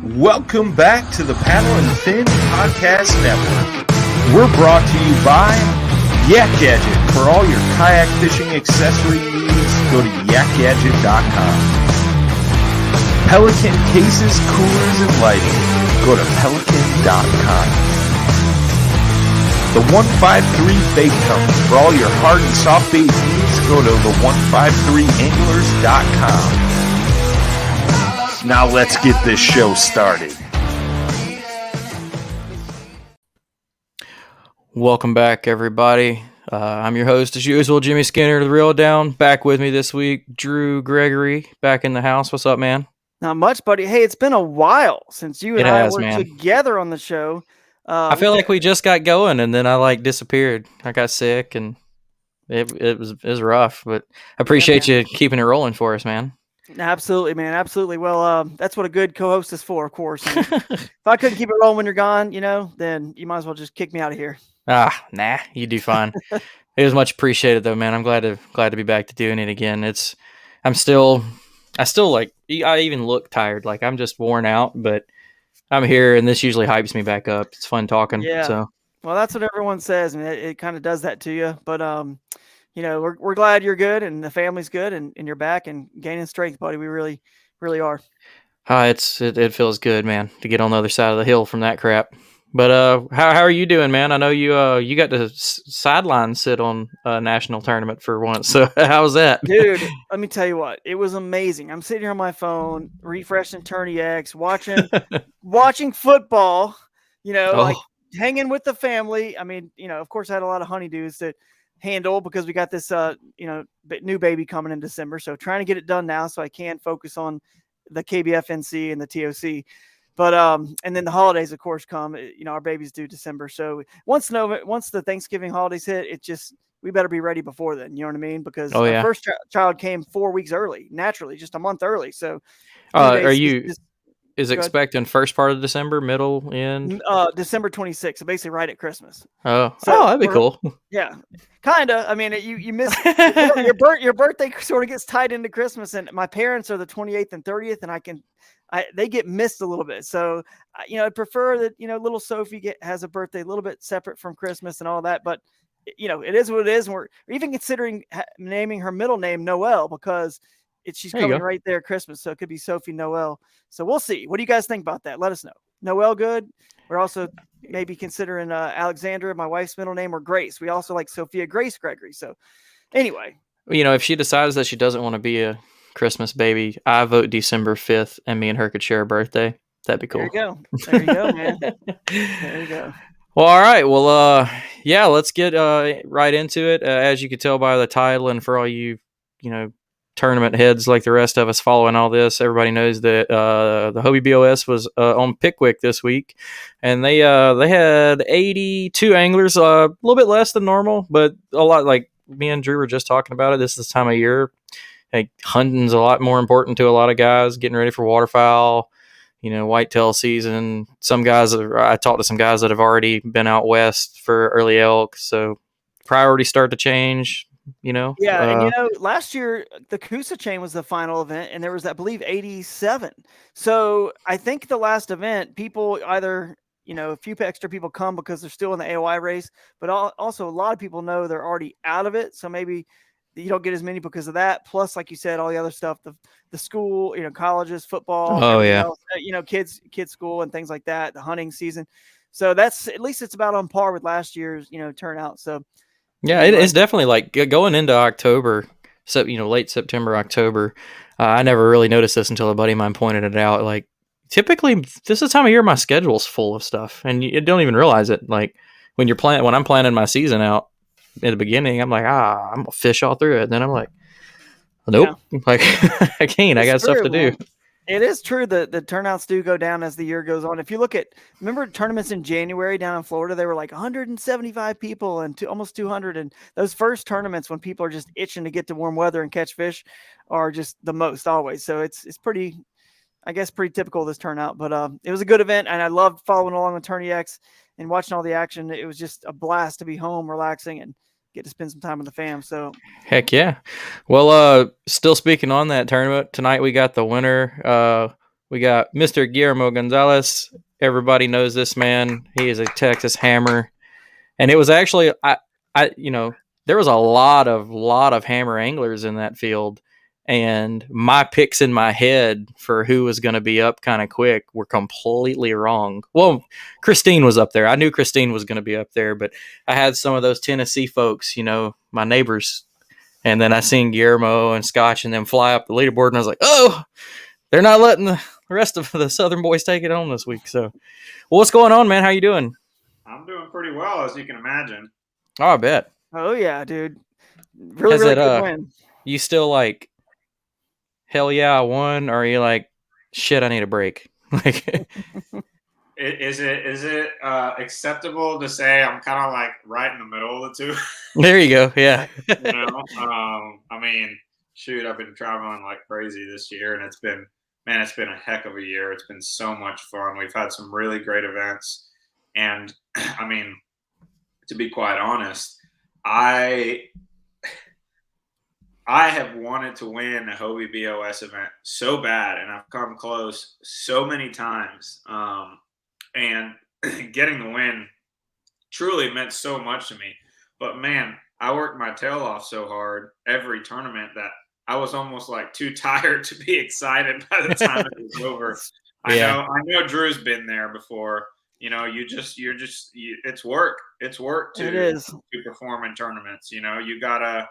Welcome back to the Paddle and Fin Podcast Network. We're brought to you by Yak Gadget. For all your kayak fishing accessory needs, go to yakgadget.com. Pelican cases, coolers, and lighting. Go to pelican.com. The 153 Bait Company. For all your hard and soft bait needs, go to the153anglers.com. Now let's get this show started. Welcome back, everybody. I'm your host, as usual, Jimmy Skinner, the Real Down. Back with me this week, Drew Gregory, back in the house. What's up, man? Not much, buddy. Hey, it's been a while since you and I were together on the show. I feel like we just got going, and then I disappeared. I got sick, and it was rough. But I appreciate you keeping it rolling for us, man. Absolutely, man. Absolutely. Well, that's what a good co-host is for, of course. If I couldn't keep it rolling when you're gone, then you might as well just kick me out of here. Nah, you do fine. It was much appreciated, though, man. I'm glad to be back to doing it again. I even look tired. Like, I'm just worn out, but I'm here, and this usually hypes me back up. It's fun talking. Yeah. So. Well, that's what everyone says, and it kind of does that to you. But we're glad you're good and the family's good and you're back and gaining strength, buddy. We really, really are. It feels good, man, to get on the other side of the hill from that crap. But how are you doing, man? I know you got to sideline sit on a national tournament for once. So how was that, dude? Let me tell you what, it was amazing. I'm sitting here on my phone, refreshing Tourney X, watching football. Like hanging with the family. I mean, of course, I had a lot of honeydews to handle because we got this new baby coming in December. So trying to get it done now so I can focus on the KBFNC and the TOC. But and then the holidays, of course, come. Our baby's due December. So once the Thanksgiving holidays hit, we better be ready before then. You know what I mean? Because our first child came 4 weeks early, naturally, just a month early. So is expecting first part of December, middle, end? December 26th, so basically right at Christmas. So that'd be cool. Yeah, kind of. I mean, you miss your birthday sort of gets tied into Christmas, and my parents are the 28th and 30th, and they get missed a little bit. So, I prefer that, little Sophie has a birthday a little bit separate from Christmas and all that. But, it is what it is. And we're even considering naming her middle name Noelle because she's coming right there Christmas. So it could be Sophie Noelle. So we'll see. What do you guys think about that? Let us know. Noelle, good. We're also maybe considering Alexandra, my wife's middle name, or Grace. We also like Sophia Grace Gregory. So anyway. If she decides that she doesn't want to be a Christmas baby, I vote December 5th, and me and her could share a birthday. That'd be cool. There you go, man. There you go. Well, all right. Well, let's get right into it. As you could tell by the title, and for all you tournament heads like the rest of us following all this, everybody knows that the Hobie BOS was on Pickwick this week, and they had 82 anglers, a little bit less than normal, but a lot. Like me and Drew were just talking about it. This is the time of year. Hunting's a lot more important to a lot of guys, getting ready for waterfowl, whitetail season. Some guys, I talked to some guys that have already been out west for early elk. So priorities start to change, Yeah. And last year, the Coosa chain was the final event, and there was, I believe, 87. So I think the last event, people either, a few extra people come because they're still in the AOI race, but also a lot of people know they're already out of it. So maybe you don't get as many because of that. Plus, like you said, all the other stuff, the school, colleges, football, else, kids school and things like that, the hunting season. So that's, at least it's about on par with last year's, turnout. So yeah, it's definitely like going into October, so, late September, October. I never really noticed this until a buddy of mine pointed it out. Like, typically this is the time of year my schedule's full of stuff, and you don't even realize it. Like when I'm planning my season out, in the beginning, I'm like, I'm gonna fish all through it. And then I'm like, nope, like I can't. I got stuff to do. It is true that the turnouts do go down as the year goes on. If you look remember tournaments in January down in Florida, they were like 175 people and almost 200. And those first tournaments when people are just itching to get to warm weather and catch fish are just the most always. So it's pretty, I guess, pretty typical of this turnout. But it was a good event, and I loved following along with Tourney X and watching all the action. It was just a blast to be home, relaxing, and get to spend some time with the fam. So heck yeah. Well, still speaking on that tournament tonight, we got the winner. We got Mr. Guillermo Gonzalez. Everybody knows this man. He is a Texas hammer. And it was actually, there was a lot of hammer anglers in that field. And my picks in my head for who was going to be up kind of quick were completely wrong. Well, Christine was up there. I knew Christine was going to be up there, but I had some of those Tennessee folks, my neighbors. And then I seen Guillermo and Scotch and them fly up the leaderboard, and I was like, oh, they're not letting the rest of the Southern boys take it home this week. So, well, what's going on, man? How you doing? I'm doing pretty well, as you can imagine. Oh, I bet. Oh yeah, dude. Really good win. You still like, hell yeah, I won, or are you like, shit, I need a break? Like, is it acceptable to say I'm kind of like right in the middle of the two? There you go. Yeah. I mean, shoot, I've been traveling like crazy this year, and it's been a heck of a year. It's been so much fun. We've had some really great events, and I mean, to be quite honest, I have wanted to win a Hobie BOS event so bad, and I've come close so many times. And getting the win truly meant so much to me. But man, I worked my tail off so hard every tournament that I was almost like too tired to be excited by the time it was over. Yeah. I know Drew's been there before. It's work. It's work to perform in tournaments. You gotta,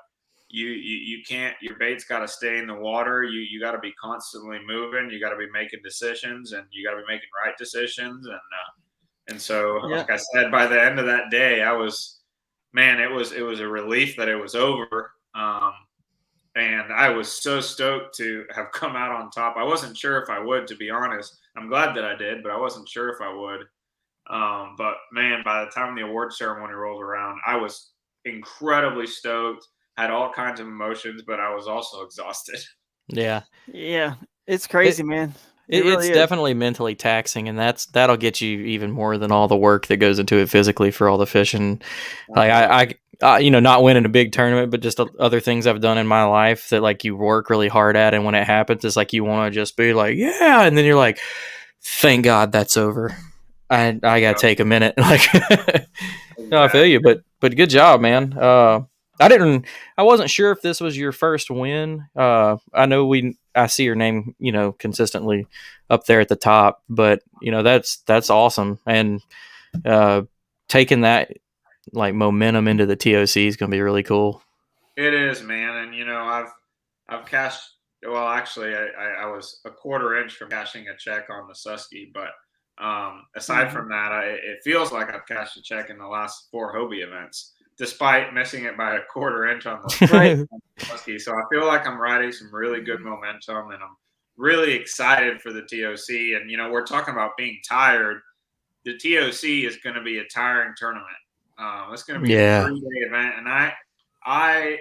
you can't, your bait's got to stay in the water. You got to be constantly moving. You got to be making decisions, and you got to be making right decisions. And so, like I said, by the end of that day, it was a relief that it was over. And I was so stoked to have come out on top. I wasn't sure if I would, to be honest. I'm glad that I did, but I wasn't sure if I would. But man, by the time the award ceremony rolled around, I was incredibly stoked, had all kinds of emotions, but I was also exhausted. Yeah. Yeah. It's crazy, man. It's definitely mentally taxing, and that'll get you even more than all the work that goes into it physically for all the fishing. Like I not winning a big tournament, but just other things I've done in my life that like you work really hard at, and when it happens, it's like you want to just be like, yeah, and then you're like, thank God that's over. I gotta take a minute. Like, no, I feel you, but good job, man. I wasn't sure if this was your first win. I know I see your name, consistently up there at the top, but that's awesome. And taking that like momentum into the TOC is going to be really cool. It is, man. And I've cashed. Well, actually, I was a quarter inch from cashing a check on the Susky, but aside from that, it feels like I've cashed a check in the last 4 Hobie events, despite missing it by a quarter inch on the Susky. So I feel like I'm riding some really good momentum, and I'm really excited for the TOC. And we're talking about being tired. The TOC is going to be a tiring tournament. It's going to be a 3-day event, and I,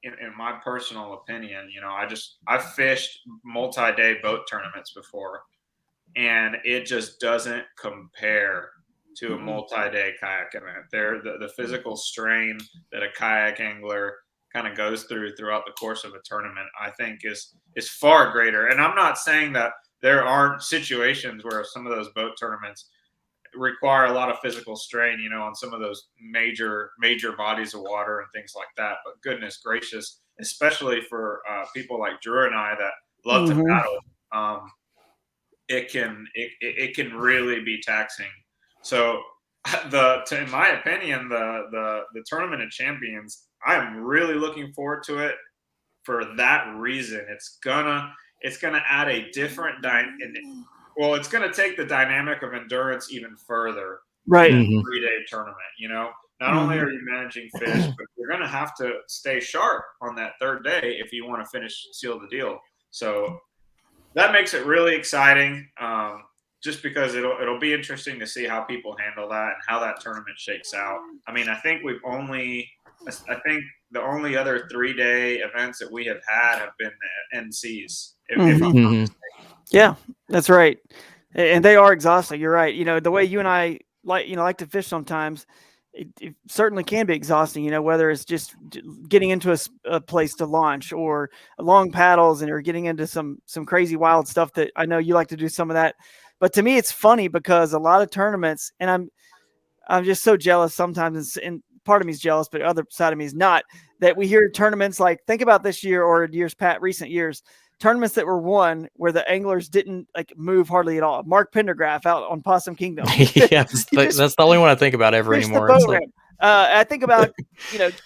in my personal opinion, I've fished multi-day boat tournaments before, and it just doesn't compare to a multi-day kayak event. The physical strain that a kayak angler kind of goes throughout the course of a tournament, I think is far greater. And I'm not saying that there aren't situations where some of those boat tournaments require a lot of physical strain, on some of those major bodies of water and things like that. But goodness gracious, especially for people like Drew and I that love to paddle, it can really be taxing. So in my opinion, the Tournament of Champions, I'm really looking forward to it for that reason. It's gonna add a different well, it's going to take the dynamic of endurance even further. Right. In a 3-day tournament, Not only are you managing fish, but you're going to have to stay sharp on that 3rd day if you want to seal the deal. So that makes it really exciting, just because it'll be interesting to see how people handle that and how that tournament shakes out. I mean, I think the only other 3-day events that we have had have been the NCs. If I'm not mistaken. Yeah, that's right. And they are exhausting. You're right. The way you and I like to fish sometimes, it certainly can be exhausting, whether it's just getting into a place to launch or long paddles or getting into some crazy wild stuff that I know you like to do some of that. But to me, it's funny because a lot of tournaments, and I'm just so jealous sometimes, and part of me is jealous, but the other side of me is not, that we hear tournaments like, think about this year or recent years, tournaments that were won where the anglers didn't move hardly at all. Mark Pendergraph out on Possum Kingdom. Yeah, that's the only one I think about ever anymore. The boat ramp. I think about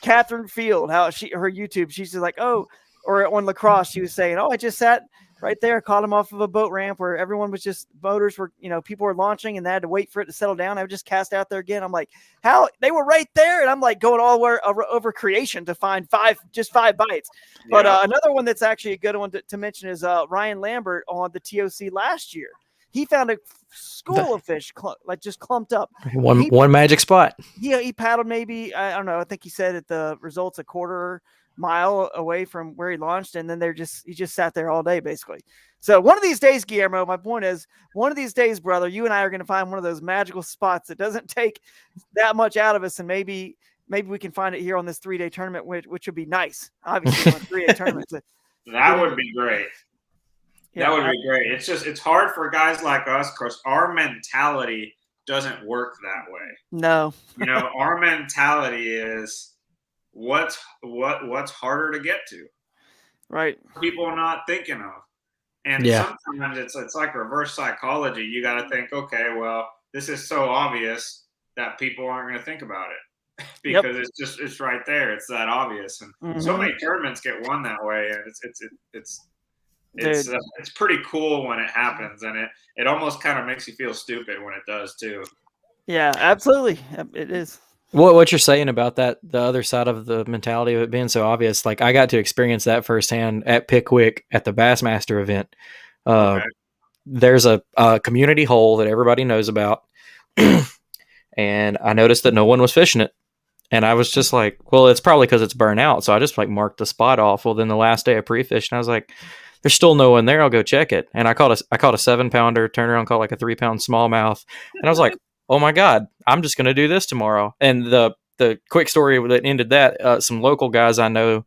Catherine Field, how her YouTube, she's just like, oh, or on lacrosse, she was saying, oh, I just sat right there, caught him off of a boat ramp where everyone was just boaters were, people were launching and they had to wait for it to settle down. I would just cast out there again. I'm like, how they were right there. And I'm like going all the way over creation to find just five bites. Yeah. But another one that's actually a good one to mention is Ryan Lambert on the TOC last year. He found a school of fish just clumped up. One magic spot. Yeah, he paddled maybe, I don't know, I think he said at the results a quarter mile away from where he launched, and then he just sat there all day basically. So one of these days, Guillermo, my point is, one of these days, brother, you and I are going to find one of those magical spots that doesn't take that much out of us, and maybe we can find it here on this 3-day tournament, which would be nice. Obviously, on 3-day tournaments. That would be great. Yeah, that would be great. It's hard for guys like us because our mentality doesn't work that way. No. Our mentality is what's harder to get to, right? People are not thinking of, and sometimes it's like reverse psychology. You got to think, okay, well, this is so obvious that people aren't going to think about it because it's right there. It's that obvious, and so many tournaments get won that way, and it's pretty cool when it happens, and it almost kind of makes you feel stupid when it does too. Yeah, absolutely, it is. What you're saying about that, the other side of the mentality of it being so obvious, like I got to experience that firsthand at Pickwick at the Bassmaster event. Okay. There's a community hole that everybody knows about, and I noticed that no one was fishing it. And I was just like, well, it's probably because it's burnt out. So I just marked the spot off. Well, then the last day of pre-fish, and I was like, there's still no one there. I'll go check it. And I caught a 7-pounder, turned around, caught like a 3-pound smallmouth. And I was like, oh my God, I'm just going to do this tomorrow. And the quick story that ended that, some local guys I know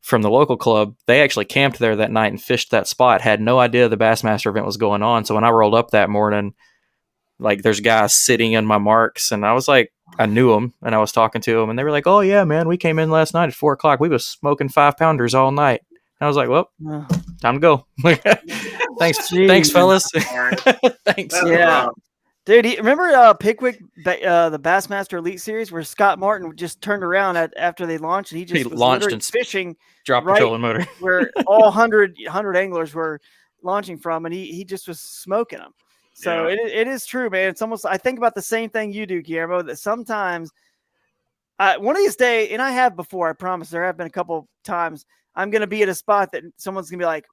from the local club, they actually camped there that night and fished that spot, had no idea the Bassmaster event was going on. So when I rolled up that morning, there's guys sitting in my marks, and I was like, I knew them, and I was talking to them, and they were like, oh yeah, man, we came in last night at 4:00. We was smoking 5-pounders all night. And I was like, well, time to go. Thanks, fellas. Thanks. Yeah. Dude, remember Pickwick, the Bassmaster Elite Series, where Scott Martin just turned around after they launched, and he was launched and fishing, dropped the trolling motor, where all 100 anglers were launching from, and he just was smoking them. So it is true, man. It's almost, I think about the same thing you do, Guillermo, that sometimes one of these days, and I have before, I promise, there have been a couple times, I'm going to be at a spot that someone's going to be like,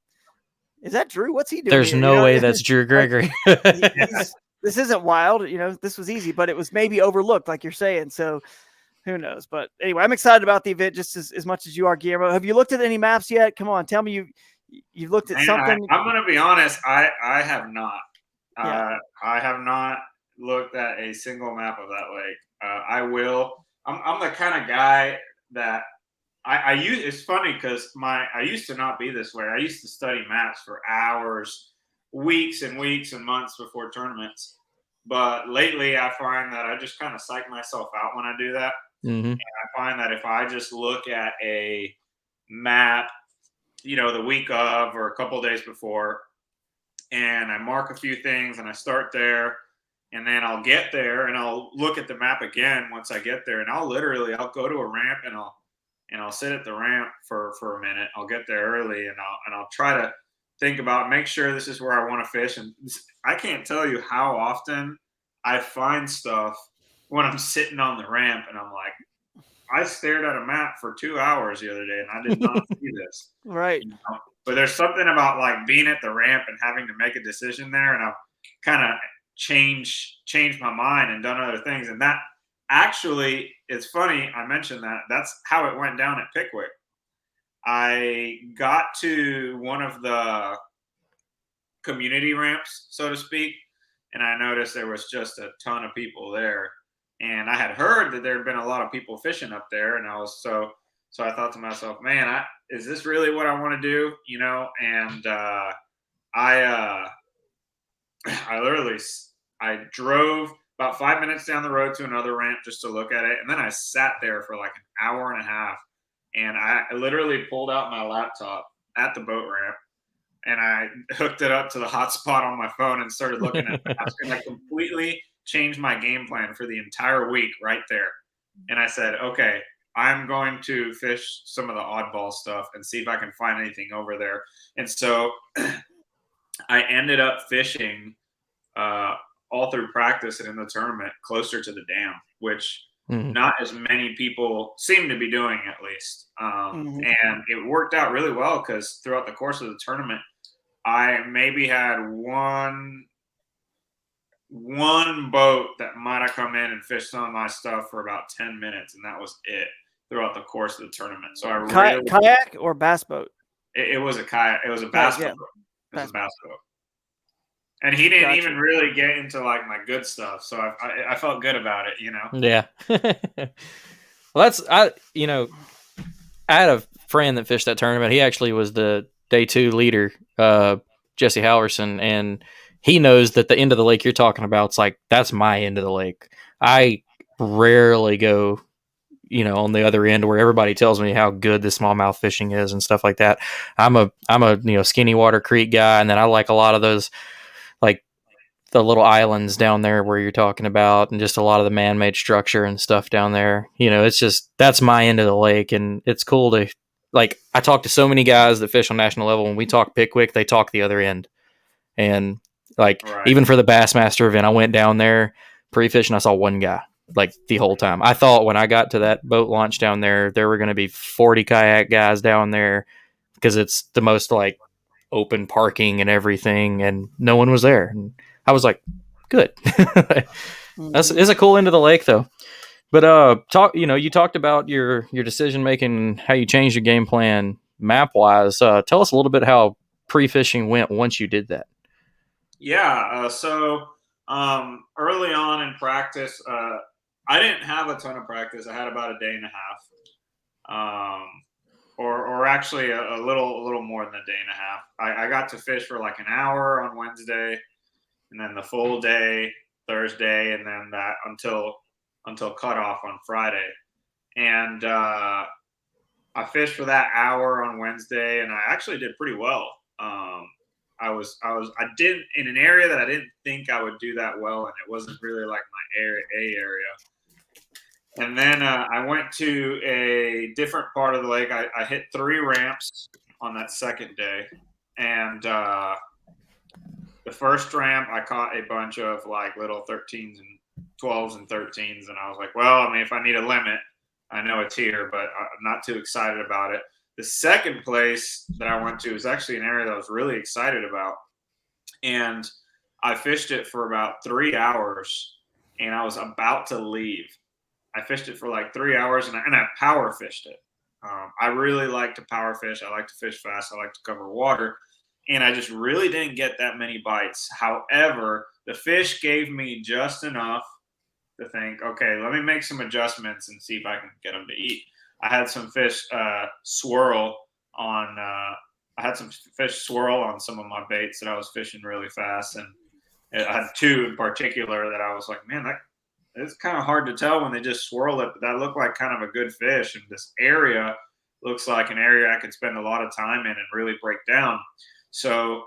is that Drew? What's he doing? There's no way that's Drew Gregory. This isn't wild, this was easy, but it was maybe overlooked, like you're saying. So who knows? But anyway, I'm excited about the event just as much as you are, Guillermo. Have you looked at any maps yet? Come on, tell me you've looked at something. I'm going to be honest. I have not. Yeah. I have not looked at a single map of that lake. I will. I'm the kind of guy that I use. It's funny because I used to not be this way. I used to study maps for hours, weeks and weeks and months before tournaments. But lately I find that I just kind of psych myself out when I do that. Mm-hmm. And I find that if I just look at a map, the week of or a couple of days before, and I mark a few things and I start there, and then I'll get there and I'll look at the map again once I get there, and I'll go to a ramp and I'll sit at the ramp for a minute. I'll get there early and I'll try to think about, make sure this is where I want to fish. And I can't tell you how often I find stuff when I'm sitting on the ramp and I'm like, I stared at a map for 2 hours the other day and I did not see this. Right. But there's something about being at the ramp and having to make a decision there, and I've kind of changed my mind and done other things. And that actually, it's funny I mentioned that. That's how it went down at Pickwick. I got to one of the community ramps, so to speak, and I noticed there was just a ton of people there. And I had heard that there had been a lot of people fishing up there, and I was so I thought to myself, man, is this really what I want to do? You know, and I literally I drove about 5 minutes down the road to another ramp just to look at it, and then I sat there for like an hour and a half, and I literally pulled out my laptop at the boat ramp, and I hooked it up to the hotspot on my phone and started looking at maps, and I completely changed my game plan for the entire week right there. And I said, okay, I'm going to fish some of the oddball stuff and see if I can find anything over there. And so I ended up fishing all through practice and in the tournament closer to the dam, which not as many people seem to be doing, at least. And it worked out really well because throughout the course of the tournament, I maybe had one boat that might have come in and fished some of my stuff for about 10 minutes, and that was it throughout the course of the tournament. So I kayak or bass boat? It was a kayak. It was a bass boat. It was a bass boat. And he didn't even really get into like my good stuff, so I felt good about it, you know. Yeah. Well, I had a friend that fished that tournament. He actually was the day 2 leader, Jesse Halverson, and he knows that the end of the lake you're talking about, it's like, that's my end of the lake. I rarely go, on the other end where everybody tells me how good the smallmouth fishing is and stuff like that. I'm a Skinny Water Creek guy, and then I like a lot of those, like the little islands down there where you're talking about, and just a lot of the man-made structure and stuff down there. It's just, that's my end of the lake, and it's cool to, like, I talk to so many guys that fish on national level. When we talk Pickwick, they talk the other end. And like, even for the Bassmaster event, I went down there pre-fishing. I saw one guy like the whole time. I thought when I got to that boat launch down there were going to be 40 kayak guys down there because it's the most like open parking and everything, and no one was there. And I was like, good. It's a cool end of the lake though. But you talked about your decision making, how you changed your game plan map wise. Tell us a little bit how pre-fishing went once you did that. Yeah. So early on in practice, I didn't have a ton of practice. I had about a day and a half, or actually a little more than a day and a half. I got to fish for like an hour on Wednesday, and then the full day Thursday, and then that until cutoff on Friday. And I fished for that hour on Wednesday, and I actually did pretty well. I did in an area that I didn't think I would do that well, and it wasn't really like my area. And then I went to a different part of the lake. I hit 3 ramps on that second day, and the first ramp I caught a bunch of like little 13s and 12s and 13s, and I was like, well, I mean, if I need a limit, I know it's here, but I'm not too excited about it. The second place that I went to was actually an area that I was really excited about, and I fished it for about 3 hours, and I was about to leave. I fished it for like 3 hours, and I power fished it. I really like to power fish. I like to fish fast. I like to cover water, and I just really didn't get that many bites. However, the fish gave me just enough to think, okay, let me make some adjustments and see if I can get them to eat. I had some fish swirl on some of my baits that I was fishing really fast, and I had 2 in particular that I was like, man, it's kind of hard to tell when they just swirl it, but that looked like kind of a good fish, and this area looks like an area I could spend a lot of time in and really break down. So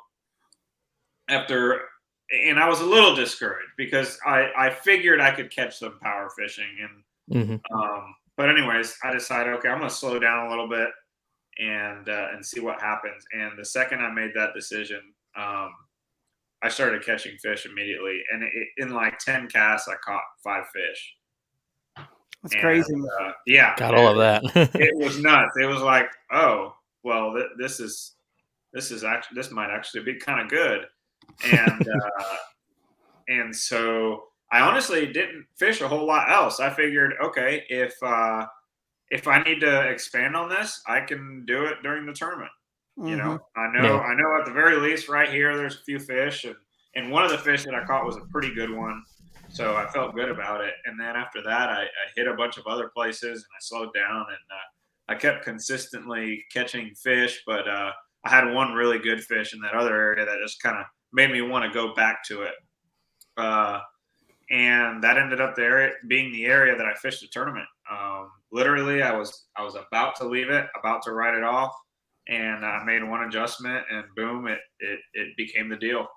and I was a little discouraged because I figured I could catch them power fishing, and but anyways, I decided, okay, I'm going to slow down a little bit and see what happens. And the second I made that decision, I started catching fish immediately. And in like 10 casts, I caught 5 fish. That's crazy. Yeah. Got all of that. It was nuts. It was like, oh, well, this might actually be kind of good. And, and so I honestly didn't fish a whole lot else. I figured, okay, if I need to expand on this, I can do it during the tournament. You know, I know at the very least right here, there's a few fish, and one of the fish that I caught was a pretty good one. So I felt good about it. And then after that, I hit a bunch of other places and I slowed down, and I kept consistently catching fish. But I had one really good fish in that other area that just kind of made me want to go back to it. And that ended up being the area that I fished the tournament. Literally, I was about to leave it, about to write it off, and I made one adjustment, and boom, it became the deal.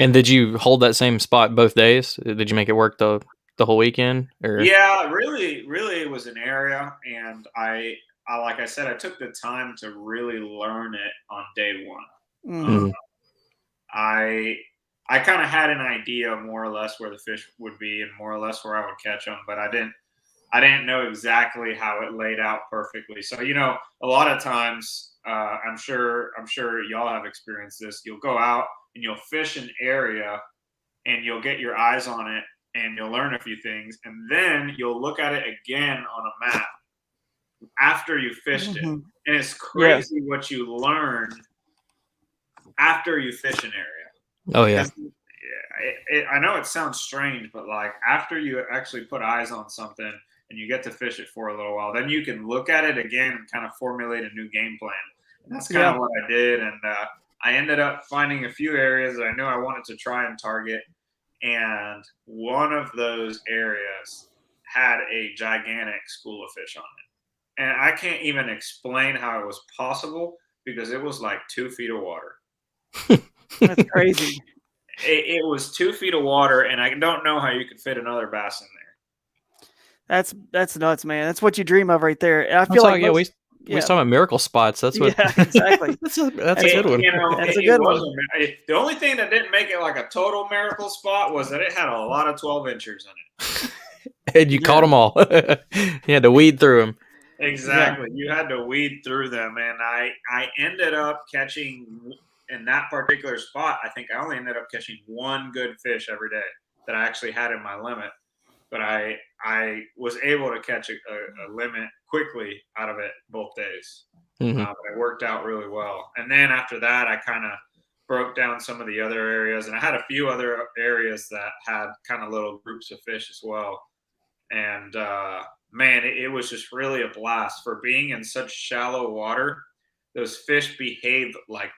And did you hold that same spot both days? Did you make it work the whole weekend? Or? Yeah, really, it was an area, and I like I said, I took the time to really learn it on day one. I kind of had an idea more or less where the fish would be and more or less where I would catch them, but I didn't know exactly how it laid out perfectly. So, a lot of times, I'm sure y'all have experienced this. You'll go out and you'll fish an area and you'll get your eyes on it and you'll learn a few things. And then you'll look at it again on a map after you fished it. And it's crazy what you learn after you fish an area. Oh, yeah. I know it sounds strange, but like after you actually put eyes on something and you get to fish it for a little while, then you can look at it again and kind of formulate a new game plan. And that's kind of what I did. And I ended up finding a few areas that I knew I wanted to try and target. And one of those areas had a gigantic school of fish on it. And I can't even explain how it was possible because it was like 2 feet of water. That's crazy. It was 2 feet of water, and I don't know how you could fit another bass in there. That's nuts, man. That's what you dream of right there. And I feel like we talking about miracle spots. That's what. Yeah, exactly. that's a good one. That's a good one. The only thing that didn't make it like a total miracle spot was that it had a lot of 12-inchers in it. And you caught them all. You had to weed through them. Exactly. You had to weed through them, and I ended up catching. In that particular spot, I think I only ended up catching one good fish every day that I actually had in my limit. But I was able to catch a limit quickly out of it both days. But it worked out really well. And then after that, I kind of broke down some of the other areas. And I had a few other areas that had kind of little groups of fish as well. And, man, it was just really a blast. For being in such shallow water, those fish behave like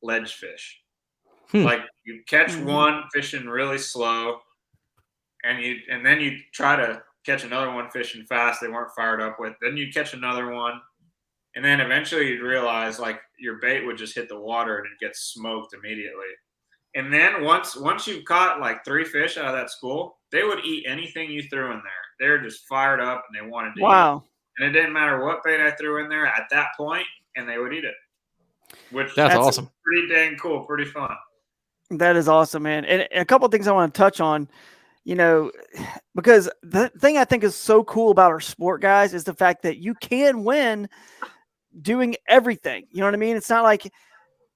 ledge fish. Like you catch one fishing really slow, and then you try to catch another one fishing fast they weren't fired up with. Then you catch another one, and then eventually you'd realize like your bait would just hit the water and it gets smoked immediately. And then once you've caught like 3 fish out of that school, they would eat anything you threw in there. They're just fired up and they wanted to eat. And it didn't matter what bait I threw in there at that point, and they would eat it. Which that's awesome. Pretty dang cool, pretty fun. That is awesome, man. And a couple of things I want to touch on, because the thing I think is so cool about our sport, guys, is the fact that you can win doing everything. You know what I mean? It's not like,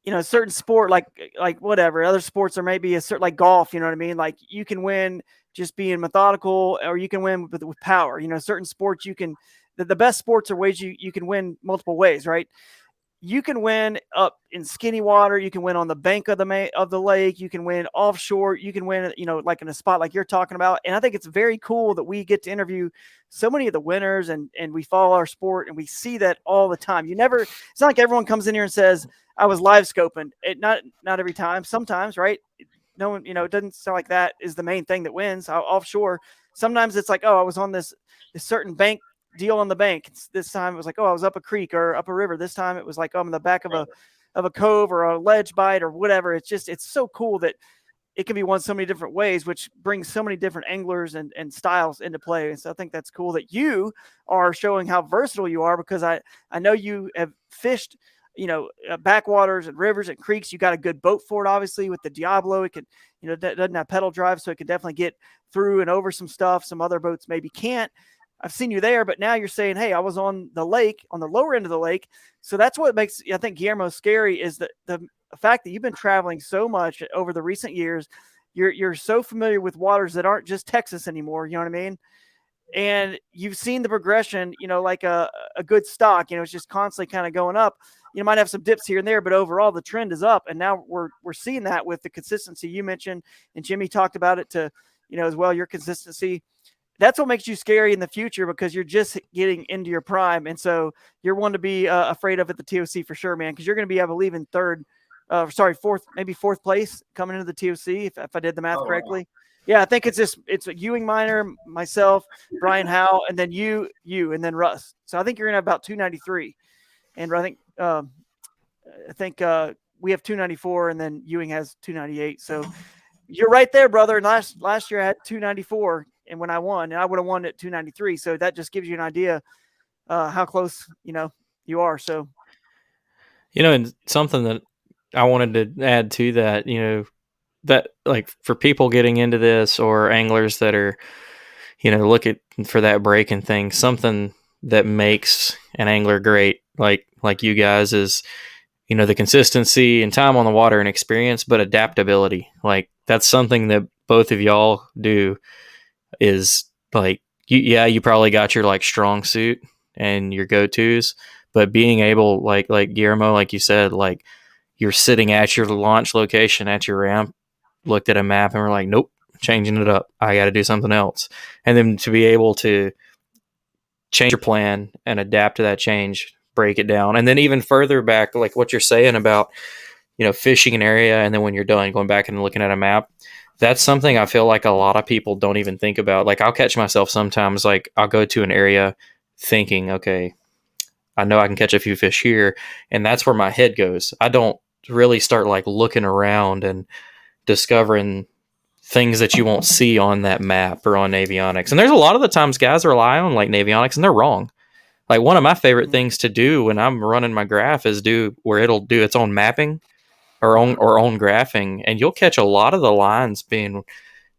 a certain sport, like whatever, other sports, or maybe a certain, like golf, you know what I mean? Like you can win just being methodical, or you can win with power. Certain sports the best sports are ways you can win multiple ways, right? You can win up in skinny water. You can win on the bank of the lake. You can win offshore. You can win, like in a spot like you're talking about. And I think it's very cool that we get to interview so many of the winners, and we follow our sport, and we see that all the time. It's not like everyone comes in here and says, I was live scoping. Not every time. Sometimes, right? No one, it doesn't sound like that is the main thing that wins. Offshore, sometimes it's like, oh, I was on this certain bank deal on the bank. This time it was like, oh, I was up a creek or up a river. This time it was like, oh, I'm in the back of a cove or a ledge bite or whatever. It's so cool that it can be won so many different ways, which brings so many different anglers and styles into play. And so I think that's cool that you are showing how versatile you are, because I know you have fished, backwaters and rivers and creeks. You got a good boat for it, obviously, with the Diablo. It can, doesn't have pedal drive, so it can definitely get through and over some stuff some other boats maybe can't. I've seen you there, but now you're saying, hey, I was on the lake, on the lower end of the lake. So that's what makes, I think, Guillermo scary, is the fact that you've been traveling so much over the recent years. You're so familiar with waters that aren't just Texas anymore. You know what I mean? and you've seen the progression, like a good stock, it's just constantly kind of going up. You might have some dips here and there, but overall the trend is up. And now we're seeing that with the consistency you mentioned, and Jimmy talked about it to, as well, your consistency. That's what makes you scary in the future, because you're just getting into your prime. And so you're one to be afraid of at the TOC for sure, man, because you're going to be, I believe, in fourth place coming into the TOC, if I did the math correctly. Wow. Yeah, I think it's a Ewing Minor, myself, Brian Howe, and then you, and then Russ. So I think you're going to have about 293. And I think we have 294, and then Ewing has 298. So you're right there, brother. And last year I had 294, and when I won, and I would have won at 293. So that just gives you an idea how close you are. So, and something that I wanted to add to that, that like for people getting into this, or anglers that are, looking for that break and thing, something that makes an angler great, like you guys, is the consistency and time on the water and experience, but adaptability. Like that's something that both of y'all do, is like you probably got your like strong suit and your go-tos, but being able, like Guillermo, like you said, like you're sitting at your launch location at your ramp, looked at a map and we're like, nope, changing it up. I got to do something else. And then to be able to change your plan and adapt to that change, break it down. And then even further back, like what you're saying about, fishing an area, and then when you're done, going back and looking at a map, that's something I feel like a lot of people don't even think about. Like I'll catch myself sometimes, like I'll go to an area thinking, okay, I know I can catch a few fish here. And that's where my head goes. I don't really start like looking around and discovering things that you won't see on that map or on Navionics. And there's a lot of the times guys rely on like Navionics and they're wrong. Like one of my favorite things to do when I'm running my graph is where it'll do its own mapping or own graphing, and you'll catch a lot of the lines being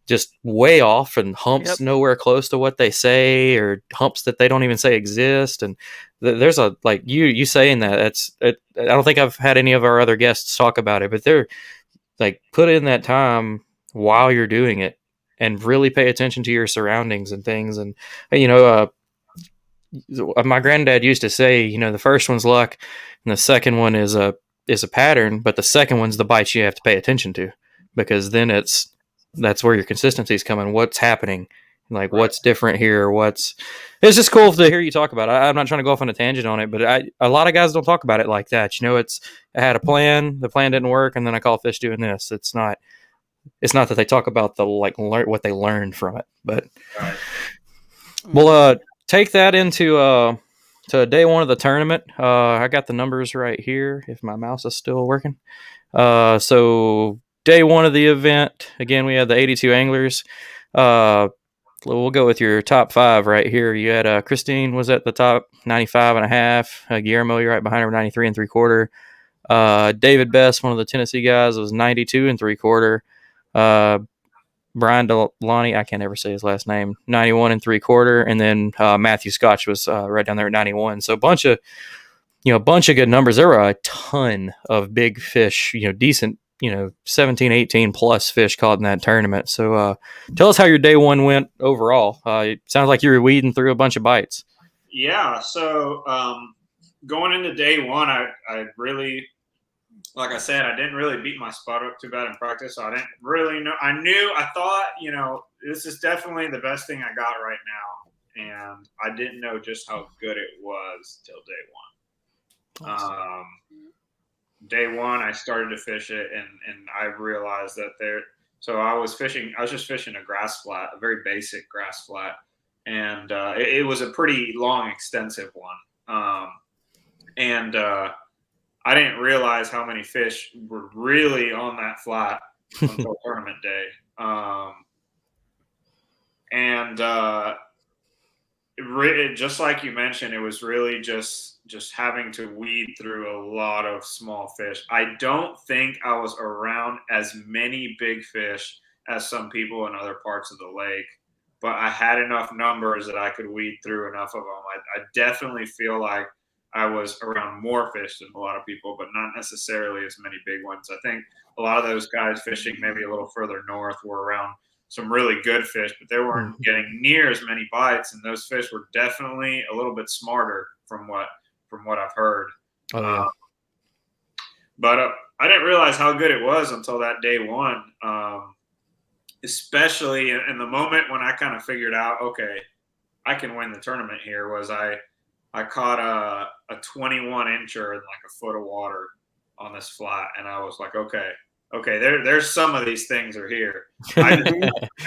just way off and humps nowhere close to what they say, or humps that they don't even say exist. And there's a, like you saying that, I don't think I've had any of our other guests talk about it, but they're like, put in that time while you're doing it and really pay attention to your surroundings and things. And my granddad used to say, the first one's luck and the second one is a pattern, but the second one's the bites you have to pay attention to, because then that's where your consistency is coming. What's happening? Like what's different here? It's just cool to hear you talk about it. I'm not trying to go off on a tangent on it, but a lot of guys don't talk about it like that. I had a plan, the plan didn't work, and then I caught fish doing this. It's not that they talk about what they learned from it, but we'll take that into to day one of the tournament. I got the numbers right here if my mouse is still working. So day one of the event, again, we had the 82 anglers. We'll go with your top five right here. You had Christine was at the top, 95.5. Guillermo, you're right behind her, 93 3/4. David Best, one of the Tennessee guys, was 92 3/4. Brian Deloney, I can't ever say his last name, 91 3/4. And then Matthew Scotch was right down there at 91. So a bunch of good numbers. There were a ton of big fish, decent, 17, 18 plus fish caught in that tournament. So tell us how your day one went overall. It sounds like you were weeding through a bunch of bites. Yeah. So going into day one, I really, like I said, I didn't really beat my spot up too bad in practice. So I didn't really know. I thought, this is definitely the best thing I got right now. And I didn't know just how good it was till day one. Awesome. Day one, I started to fish it, and I realized that so I was just fishing a grass flat, a very basic grass flat. And it was a pretty long, extensive one. And I didn't realize how many fish were really on that flat until tournament day. Just like you mentioned, it was really just having to weed through a lot of small fish. I don't think I was around as many big fish as some people in other parts of the lake, but I had enough numbers that I could weed through enough of them. I definitely feel like I was around more fish than a lot of people, but not necessarily as many big ones. I think a lot of those guys fishing maybe a little further north were around some really good fish, but they weren't getting near as many bites, and those fish were definitely a little bit smarter from what I've heard. Oh yeah. But I didn't realize how good it was until that day one, especially in the moment when I kind of figured out, okay, I can win the tournament here. Was I caught a 21 incher in like a foot of water on this flat, and I was like, okay, there's some of these things are here. I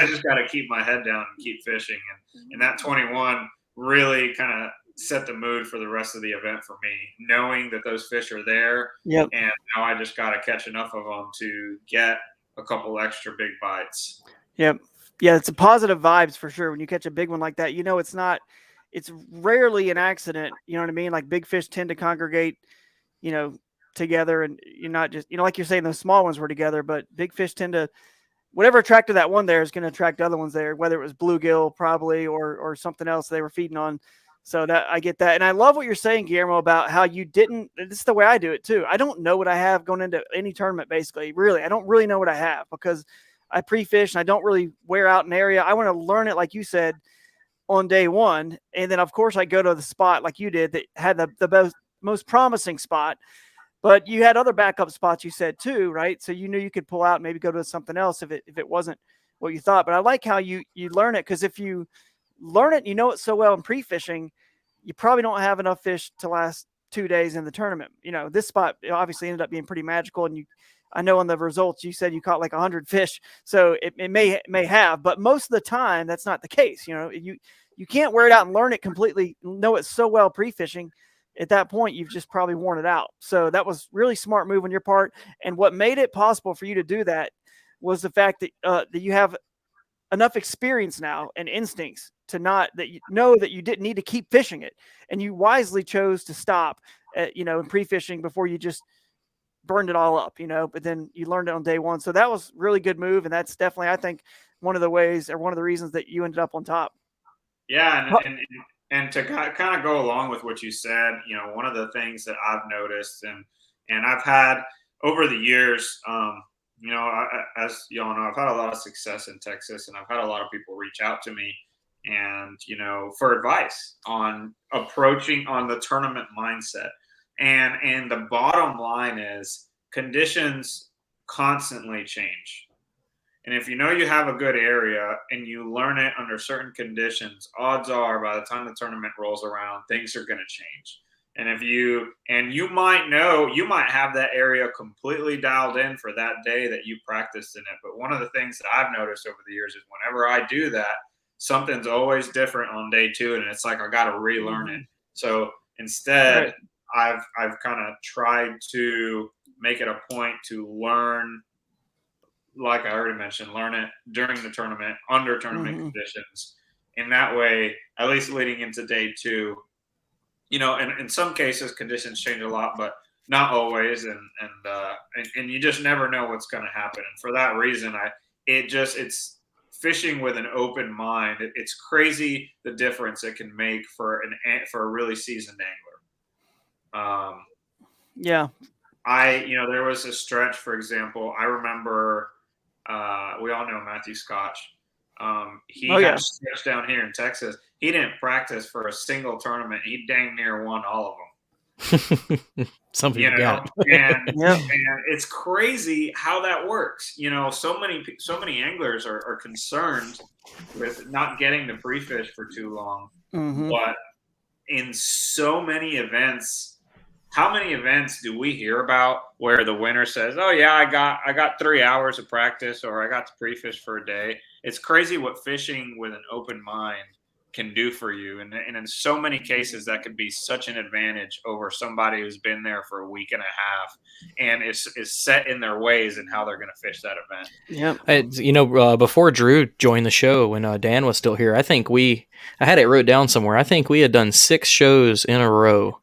just got to keep my head down and keep fishing, and that 21 really kind of set the mood for the rest of the event for me, knowing that those fish are there. Yep. And now I just got to catch enough of them to get a couple extra big bites. Yep. Yeah, it's a positive vibes for sure. When you catch a big one like that, it's rarely an accident. You know what I mean? Like big fish tend to congregate, together, and you're not just, like you're saying, those small ones were together, but big fish tend to, whatever attracted that one there is going to attract other ones there, whether it was bluegill probably or something else they were feeding on. So that I get that. And I love what you're saying, Guillermo, about how you didn't, this is the way I do it too. I don't know what I have going into any tournament, basically. Really, I don't really know what I have because I pre-fish and I don't really wear out an area. I want to learn it, like you said, on day one. And then, of course, I go to the spot like you did that had the most promising spot. But you had other backup spots, you said, too, right? So you knew you could pull out and maybe go to something else if it wasn't what you thought. But I like how you learn it, because if you learn it, you know it so well in pre-fishing, you probably don't have enough fish to last 2 days in the tournament. This spot obviously ended up being pretty magical, and I know on the results you said you caught like 100 fish, so it may have, but most of the time that's not the case. You can't wear it out and learn it completely, know it so well pre-fishing. At that point, you've just probably worn it out. So that was really smart move on your part, and what made it possible for you to do that was the fact that you have enough experience now and instincts to that you didn't need to keep fishing it, and you wisely chose to stop in pre-fishing before you just burned it all up, but then you learned it on day one. So that was really good move, and that's definitely, I think, one of the ways, or one of the reasons that you ended up on top. Yeah, and to kind of go along with what you said, one of the things that I've noticed and I've had over the years, as y'all know, I've had a lot of success in Texas, and I've had a lot of people reach out to me and, for advice on approaching on the tournament mindset. And the bottom line is conditions constantly change. And if you have a good area and you learn it under certain conditions, odds are by the time the tournament rolls around, things are going to change. And you might have that area completely dialed in for that day that you practiced in it. But one of the things that I've noticed over the years is whenever I do that, something's always different on day two, and it's like I got to relearn it. So instead, I've kind of tried to make it a point to learn, like I already mentioned, learn it during the tournament, under tournament conditions. In that way, at least leading into day two, and in some cases conditions change a lot, but not always. And you just never know what's going to happen. And for that reason, it's fishing with an open mind. It's crazy the difference it can make for a really seasoned angler. There was a stretch, for example, I remember, we all know Matthew Scotch. He had a stretch down here in Texas. He didn't practice for a single tournament. He dang near won all of them. Some people got it. And it's crazy how that works. So many anglers are concerned with not getting to pre-fish for too long. But in so many events, how many events do we hear about where the winner says, "Oh yeah, I got 3 hours of practice," or "I got to pre-fish for a day"? It's crazy what fishing with an open mind can do for you, and in so many cases that could be such an advantage over somebody who's been there for a week and a half and is set in their ways and how they're going to fish that event. Before Drew joined the show, when Dan was still here, I had it wrote down somewhere. I think we had done 6 shows in a row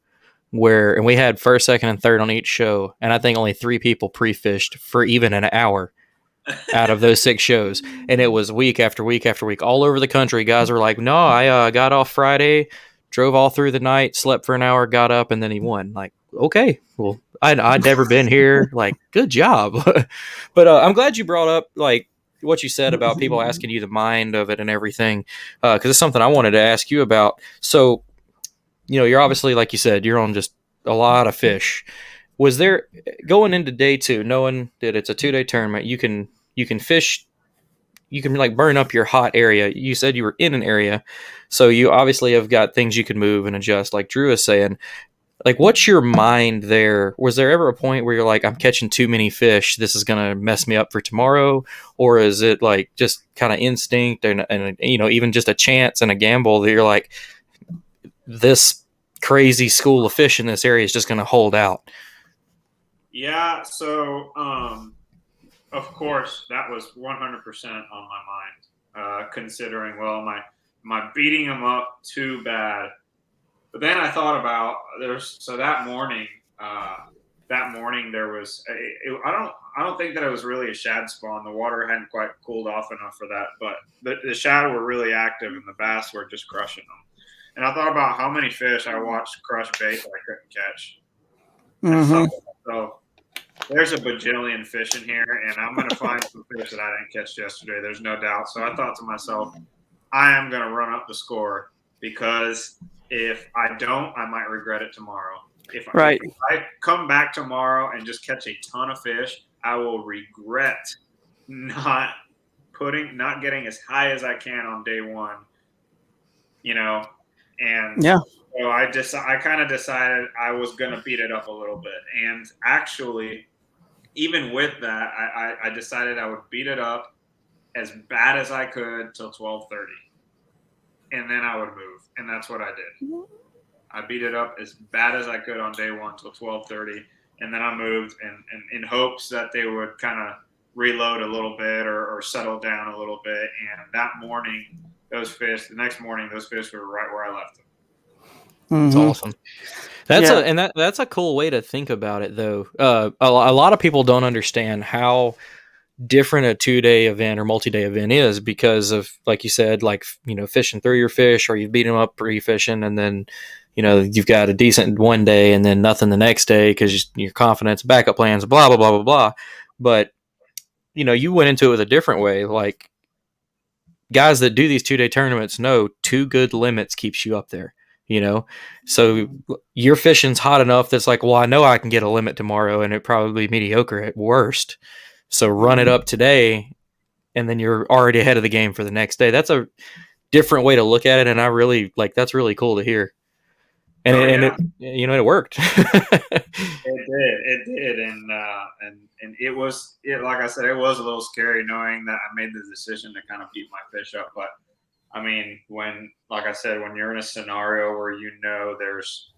and we had first, second, and third on each show, and I think only 3 people pre-fished for even an hour out of those 6 shows. And it was week after week after week all over the country. Guys were like, "No, I got off Friday, drove all through the night, slept for an hour, got up, and then he won." Like, okay, well, I'd never been here. Like, good job. But I'm glad you brought up, like, what you said about people asking you the mind of it and everything, because it's something I wanted to ask you about. So, you're obviously, like you said, you're on just a lot of fish. Was there, going into day 2, knowing that it's a 2-day tournament, you can fish, you can like burn up your hot area. You said you were in an area, so you obviously have got things you can move and adjust, like Drew is saying. Like, what's your mind there? Was there ever a point where you're like, I'm catching too many fish, this is going to mess me up for tomorrow? Or is it like just kind of instinct and even just a chance and a gamble that you're like, this crazy school of fish in this area is just going to hold out? Yeah. So, of course, that was 100% on my mind, considering, well, am I beating them up too bad? But then I thought about that morning there was I don't think that it was really a shad spawn. The water hadn't quite cooled off enough for that, but the shad were really active and the bass were just crushing them. And I thought about how many fish I watched crush bait that I couldn't catch. Mm-hmm. So there's a bajillion fish in here, and I'm going to find some fish that I didn't catch yesterday. There's no doubt. So I thought to myself, I am going to run up the score, because if I don't, I might regret it tomorrow. If I come back tomorrow and just catch a ton of fish, I will regret not getting as high as I can on day 1. And so I kind of decided I was going to beat it up a little bit. And actually, even with that, I decided I would beat it up as bad as I could till 12:30. And then I would move. And that's what I did. I beat it up as bad as I could on day 1 till 12:30. And then I moved in hopes that they would kind of reload a little bit or settle down a little bit. And that morning, the next morning, those fish were right where I left them. That's awesome. That's a cool way to think about it, though. A lot of people don't understand how different a 2-day event or multi-day event is, because of, like you said, like, fishing through your fish, or you've beat them up pre-fishing, and then you've got a decent one day and then nothing the next day because your confidence, backup plans, blah blah blah blah blah. But you went into it with a different way. Like, guys that do these 2-day tournaments know 2 good limits keeps you up there. So your fishing's hot enough that's like, well, I know I can get a limit tomorrow and it probably be mediocre at worst. So run it up today, and then you're already ahead of the game for the next day. That's a different way to look at it, and I really like. That's really cool to hear. And it worked. It did, and it was like I said, it was a little scary knowing that I made the decision to kind of beat my fish up. But I mean, when you're in a scenario where there's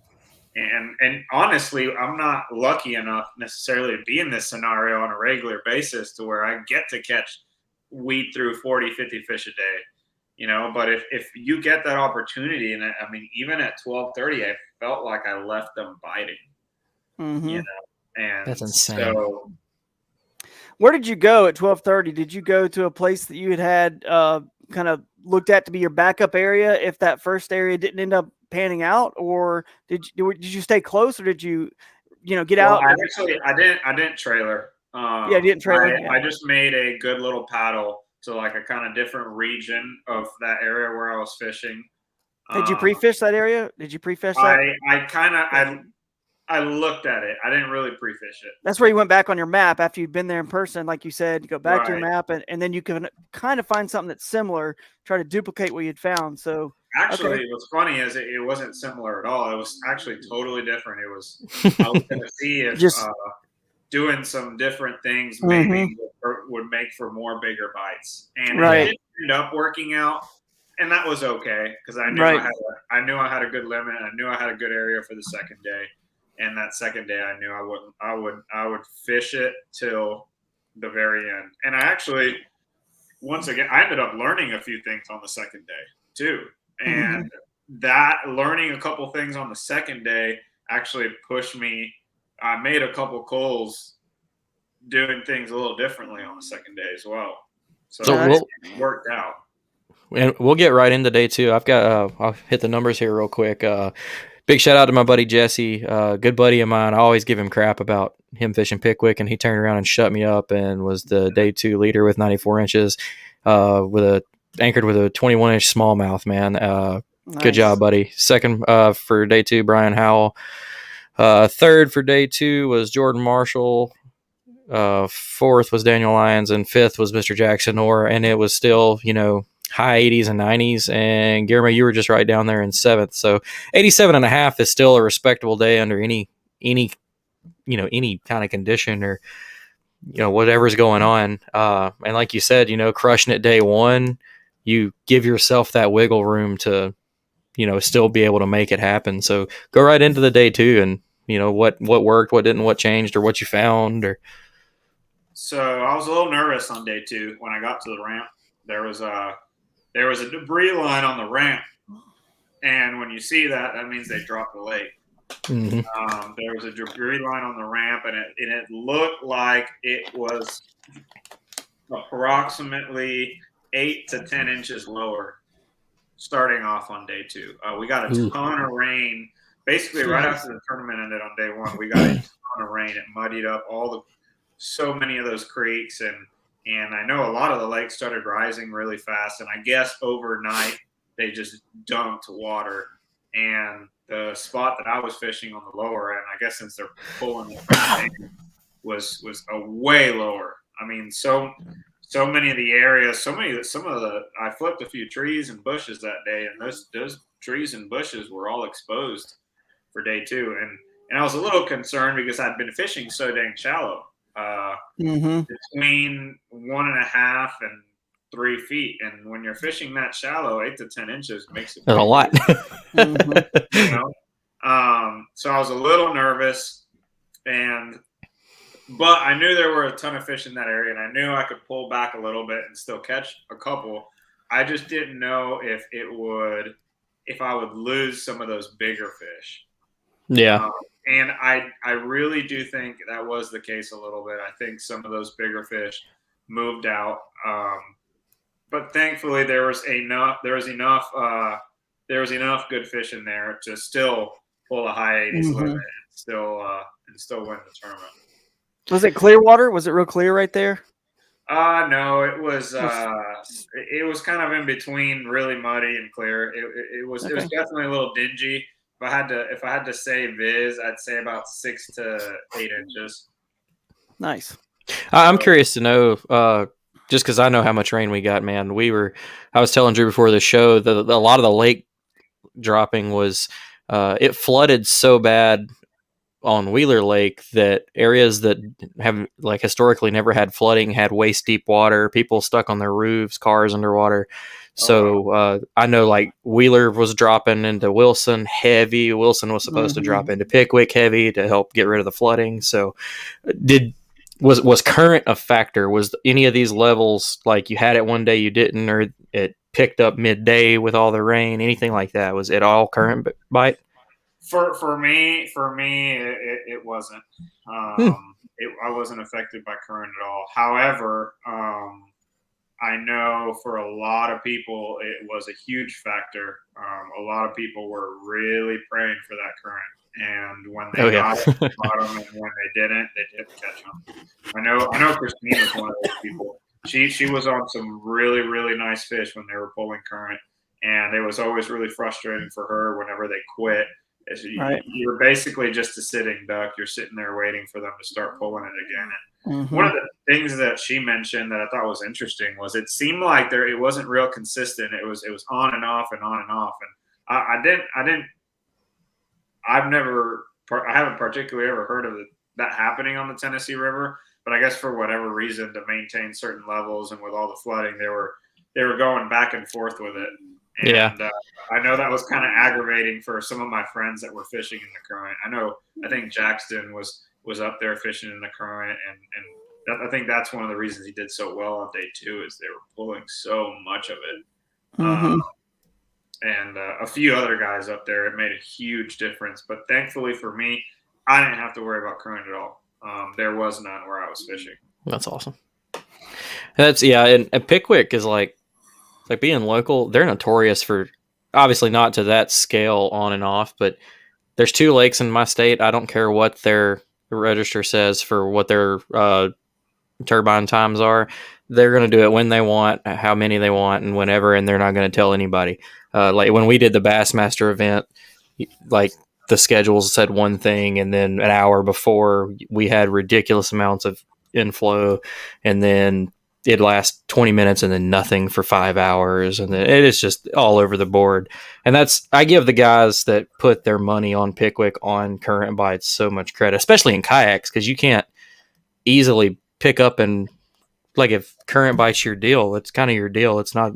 and honestly, I'm not lucky enough necessarily to be in this scenario on a regular basis to where I get to weed through 40, 50 fish a day, but if you get that opportunity, and I mean, even at 12:30, I felt like I left them biting, and that's insane. So where did you go at 12:30? Did you go to a place that you had kind of looked at to be your backup area if that first area didn't end up panning out, or did you stay close, or did you get out? I didn't trailer. You didn't trailer. I just made a good little paddle to like a kind of different region of that area where I was fishing. Did you pre-fish that area? Did you pre-fish that? I looked at it. I didn't really pre-fish it. That's where you went back on your map after you'd been there in person, like you said. You go back to your map, and then you can kind of find something that's similar, try to duplicate what you'd found. So actually, what's funny is it wasn't similar at all. It was actually totally different. It was I was going to see if doing some different things maybe would make for more bigger bites, and it didn't end up working out. And that was okay, because I knew I had a good limit. I knew I had a good area for the second day. And that second day, I knew I would fish it till the very end. And I actually, once again, I ended up learning a few things on the second day too. And that learning a couple things on the second day actually pushed me. I made a couple calls doing things a little differently on the second day as well. So it worked out. And we'll get right into day 2. I've got I'll hit the numbers here real quick. Big shout out to my buddy Jesse, good buddy of mine. I always give him crap about him fishing Pickwick, and he turned around and shut me up and was the day 2 leader with 94 inches, anchored with a 21-inch smallmouth. Man, Nice. good job, buddy. Second for day 2, Brian Howell. Third for day 2 was Jordan Marshall. Fourth was Daniel Lyons, and fifth was Mr. Jackson Orr, and it was still, high 80s and 90s. And Guillermo, you were just right down there in 7th. So 87.5 is still a respectable day under any kind of condition or, whatever's going on. And like you said, crushing it day 1, you give yourself that wiggle room to, still be able to make it happen. So go right into the day 2 and, what worked, what didn't, what changed, or what you found. Or So I was a little nervous on day 2 when I got to the ramp. There was a debris line on the ramp, and when you see that, that means they dropped the lake. mm-hmm. There was a debris line on the ramp, and it looked like it was approximately 8 to 10 inches lower starting off on day 2. We got a ton of rain. Basically, right after the tournament ended on day 1, we got a ton of rain. It muddied up so many of those creeks, and I know a lot of the lakes started rising really fast, and I guess overnight they just dumped water. And the spot that I was fishing on the lower end, I guess since they're pulling it was a way lower. I mean, so many of the areas, I flipped a few trees and bushes that day, and those trees and bushes were all exposed for day 2. And I was a little concerned because I'd been fishing so dang shallow, between 1.5 and 3 feet. And when you're fishing that shallow, 8 to 10 inches makes it a lot. So I was a little nervous, but I knew there were a ton of fish in that area, and I knew I could pull back a little bit and still catch a couple. I just didn't know if I would lose some of those bigger fish. Yeah. And I really do think that was the case a little bit. I think some of those bigger fish moved out. But thankfully there was enough good fish in there to still pull a high 80s limit and still win the tournament. Was it clear water? Was it real clear right there? No, it was kind of in between really muddy and clear. It was definitely a little dingy. If I had to say viz, I'd say about 6 to 8 inches. Nice. I'm curious to know, just because I know how much rain we got, man. I was telling Drew before the show that a lot of the lake dropping was, it flooded so bad on Wheeler Lake that areas that have like historically never had flooding had waist deep water, people stuck on their roofs, cars underwater. So I know like Wheeler was dropping into Wilson heavy. Wilson was supposed to drop into Pickwick heavy to help get rid of the flooding. So was current a factor? Was any of these levels like you had it one day you didn't, or it picked up midday with all the rain, anything like that? Was it all current bite? For me, it wasn't. I wasn't affected by current at all. However, I know for a lot of people it was a huge factor. A lot of people were really praying for that current, and when they got it, they caught them, and when they didn't catch them. I know Christine was one of those people. She was on some really, really nice fish when they were pulling current, and it was always really frustrating for her whenever they quit. You're basically just a sitting duck. You're sitting there waiting for them to start pulling it again. One of the things that she mentioned that I thought was interesting was it seemed like it wasn't real consistent. It was on and off and on and off. And I haven't particularly ever heard of that happening on the Tennessee River. But I guess for whatever reason, to maintain certain levels and with all the flooding, they were going back and forth with it. And I know that was kind of aggravating for some of my friends that were fishing in the current. I think Jackson was up there fishing in the current, and I think that's one of the reasons he did so well on day 2 is they were pulling so much of it. And a few other guys up there, it made a huge difference. But thankfully for me, I didn't have to worry about current at all. There was none where I was fishing. That's awesome. And Pickwick is like being local, they're notorious for, obviously not to that scale on and off, but there's 2 lakes in my state. I don't care what their register says for what their turbine times are. They're going to do it when they want, how many they want, and whenever, and they're not going to tell anybody. Like when we did the Bassmaster event, like the schedules said one thing, and then an hour before we had ridiculous amounts of inflow, and then it lasts 20 minutes and then nothing for 5 hours, and then it is just all over the board. And I give the guys that put their money on Pickwick on current bites so much credit, especially in kayaks, because you can't easily pick up, and like if current bites your deal, it's kind of your deal. It's not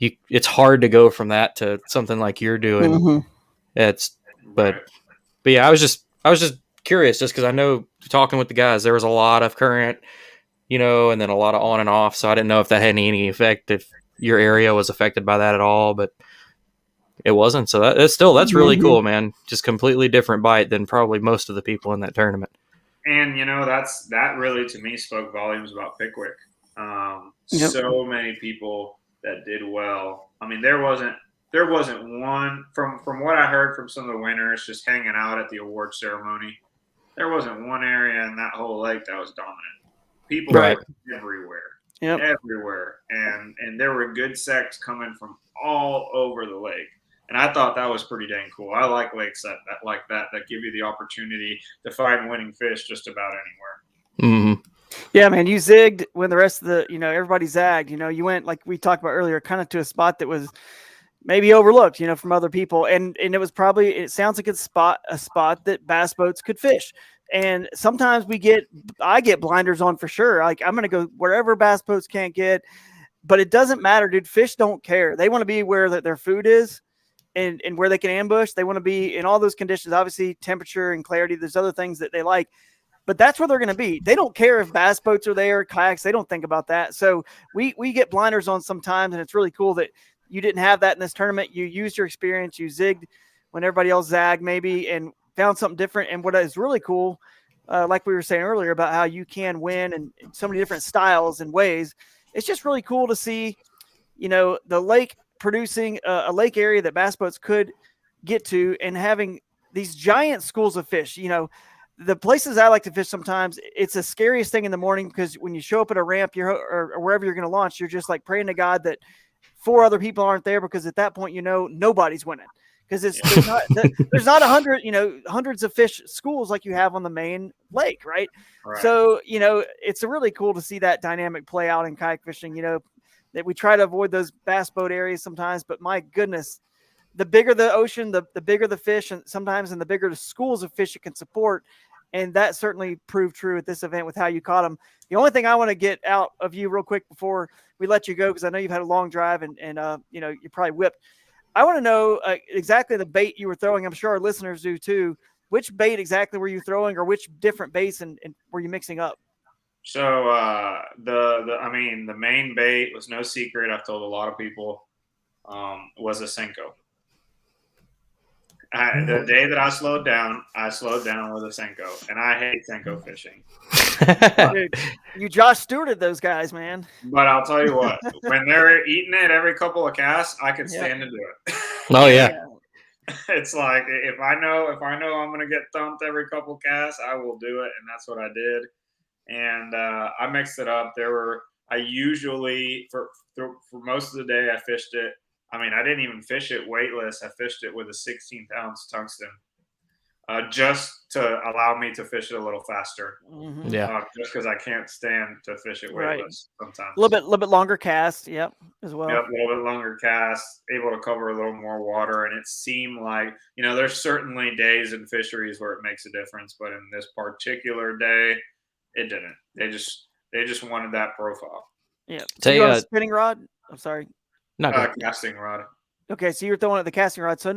it's hard to go from that to something like you're doing. Mm-hmm. But yeah, I was just curious, just because I know talking with the guys, there was a lot of current, and then a lot of on and off. So I didn't know if that had any effect, if your area was affected by that at all, but it wasn't. So that's really cool, man. Just completely different bite than probably most of the people in that tournament. And that really to me spoke volumes about Pickwick. So many people that did well. I mean, there wasn't one from what I heard from some of the winners just hanging out at the award ceremony. There wasn't one area in that whole lake that was dominant. People were everywhere, and there were good sects coming from all over the lake. And I thought that was pretty dang cool. I like lakes that give you the opportunity to find winning fish just about anywhere. Mm-hmm. Yeah, man, you zigged when the rest of the, everybody zagged. You went, like we talked about earlier, kind of to a spot that was maybe overlooked, from other people. And it sounds like a spot that bass boats could fish. And sometimes I get blinders on for sure. Like I'm going to go wherever bass boats can't get, but it doesn't matter, dude. Fish don't care. They want to be where their food is and where they can ambush. They want to be in all those conditions, obviously temperature and clarity. There's other things that they like, but that's where they're going to be. They don't care if bass boats are there, kayaks. They don't think about that. So we get blinders on sometimes. And it's really cool that you didn't have that in this tournament. You used your experience. You zigged when everybody else zagged maybe, and found something different. And what is really cool, like we were saying earlier about how you can win in so many different styles and ways. It's just really cool to see, the lake producing a lake area that bass boats could get to, and having these giant schools of fish. The places I like to fish sometimes, it's the scariest thing in the morning, because when you show up at a ramp or wherever you're going to launch, you're just like praying to God that 4 other people aren't there, because at that point, nobody's winning. Because there's not 100, hundreds of fish schools like you have on the main lake, right? So, it's really cool to see that dynamic play out in kayak fishing, that we try to avoid those bass boat areas sometimes, but my goodness, the bigger the ocean, the bigger the fish, and sometimes the bigger the schools of fish it can support. And that certainly proved true at this event with how you caught them. The only thing I want to get out of you real quick before we let you go, because I know you've had a long drive and you're probably whipped. I want to know exactly the bait you were throwing. I'm sure our listeners do too. Which bait exactly were you throwing, or which different baits and were you mixing up? So the main bait was no secret. I've told a lot of people was a Senko. The day that I slowed down with a Senko, and I hate Senko fishing. Dude, you Josh Stewarted those guys, man. But I'll tell you what, when they're eating it every couple of casts, I can stand to do it. Oh yeah. It's like if I know I'm going to get thumped every couple casts, I will do it, and that's what I did. And I mixed it up. I usually for most of the day I fished it. I mean, I didn't even fish it weightless. I fished it with a 16-ounce tungsten, just to allow me to fish it a little faster. Mm-hmm. Yeah, just because I can't stand to fish it weightless sometimes. A little bit longer cast, as well. Yep, a little bit longer cast, able to cover a little more water, and it seemed like there's certainly days in fisheries where it makes a difference, but in this particular day, it didn't. They just wanted that profile. Yeah. So you on a spinning rod? I'm sorry. Casting rod. Okay, so you're throwing at the casting rod. So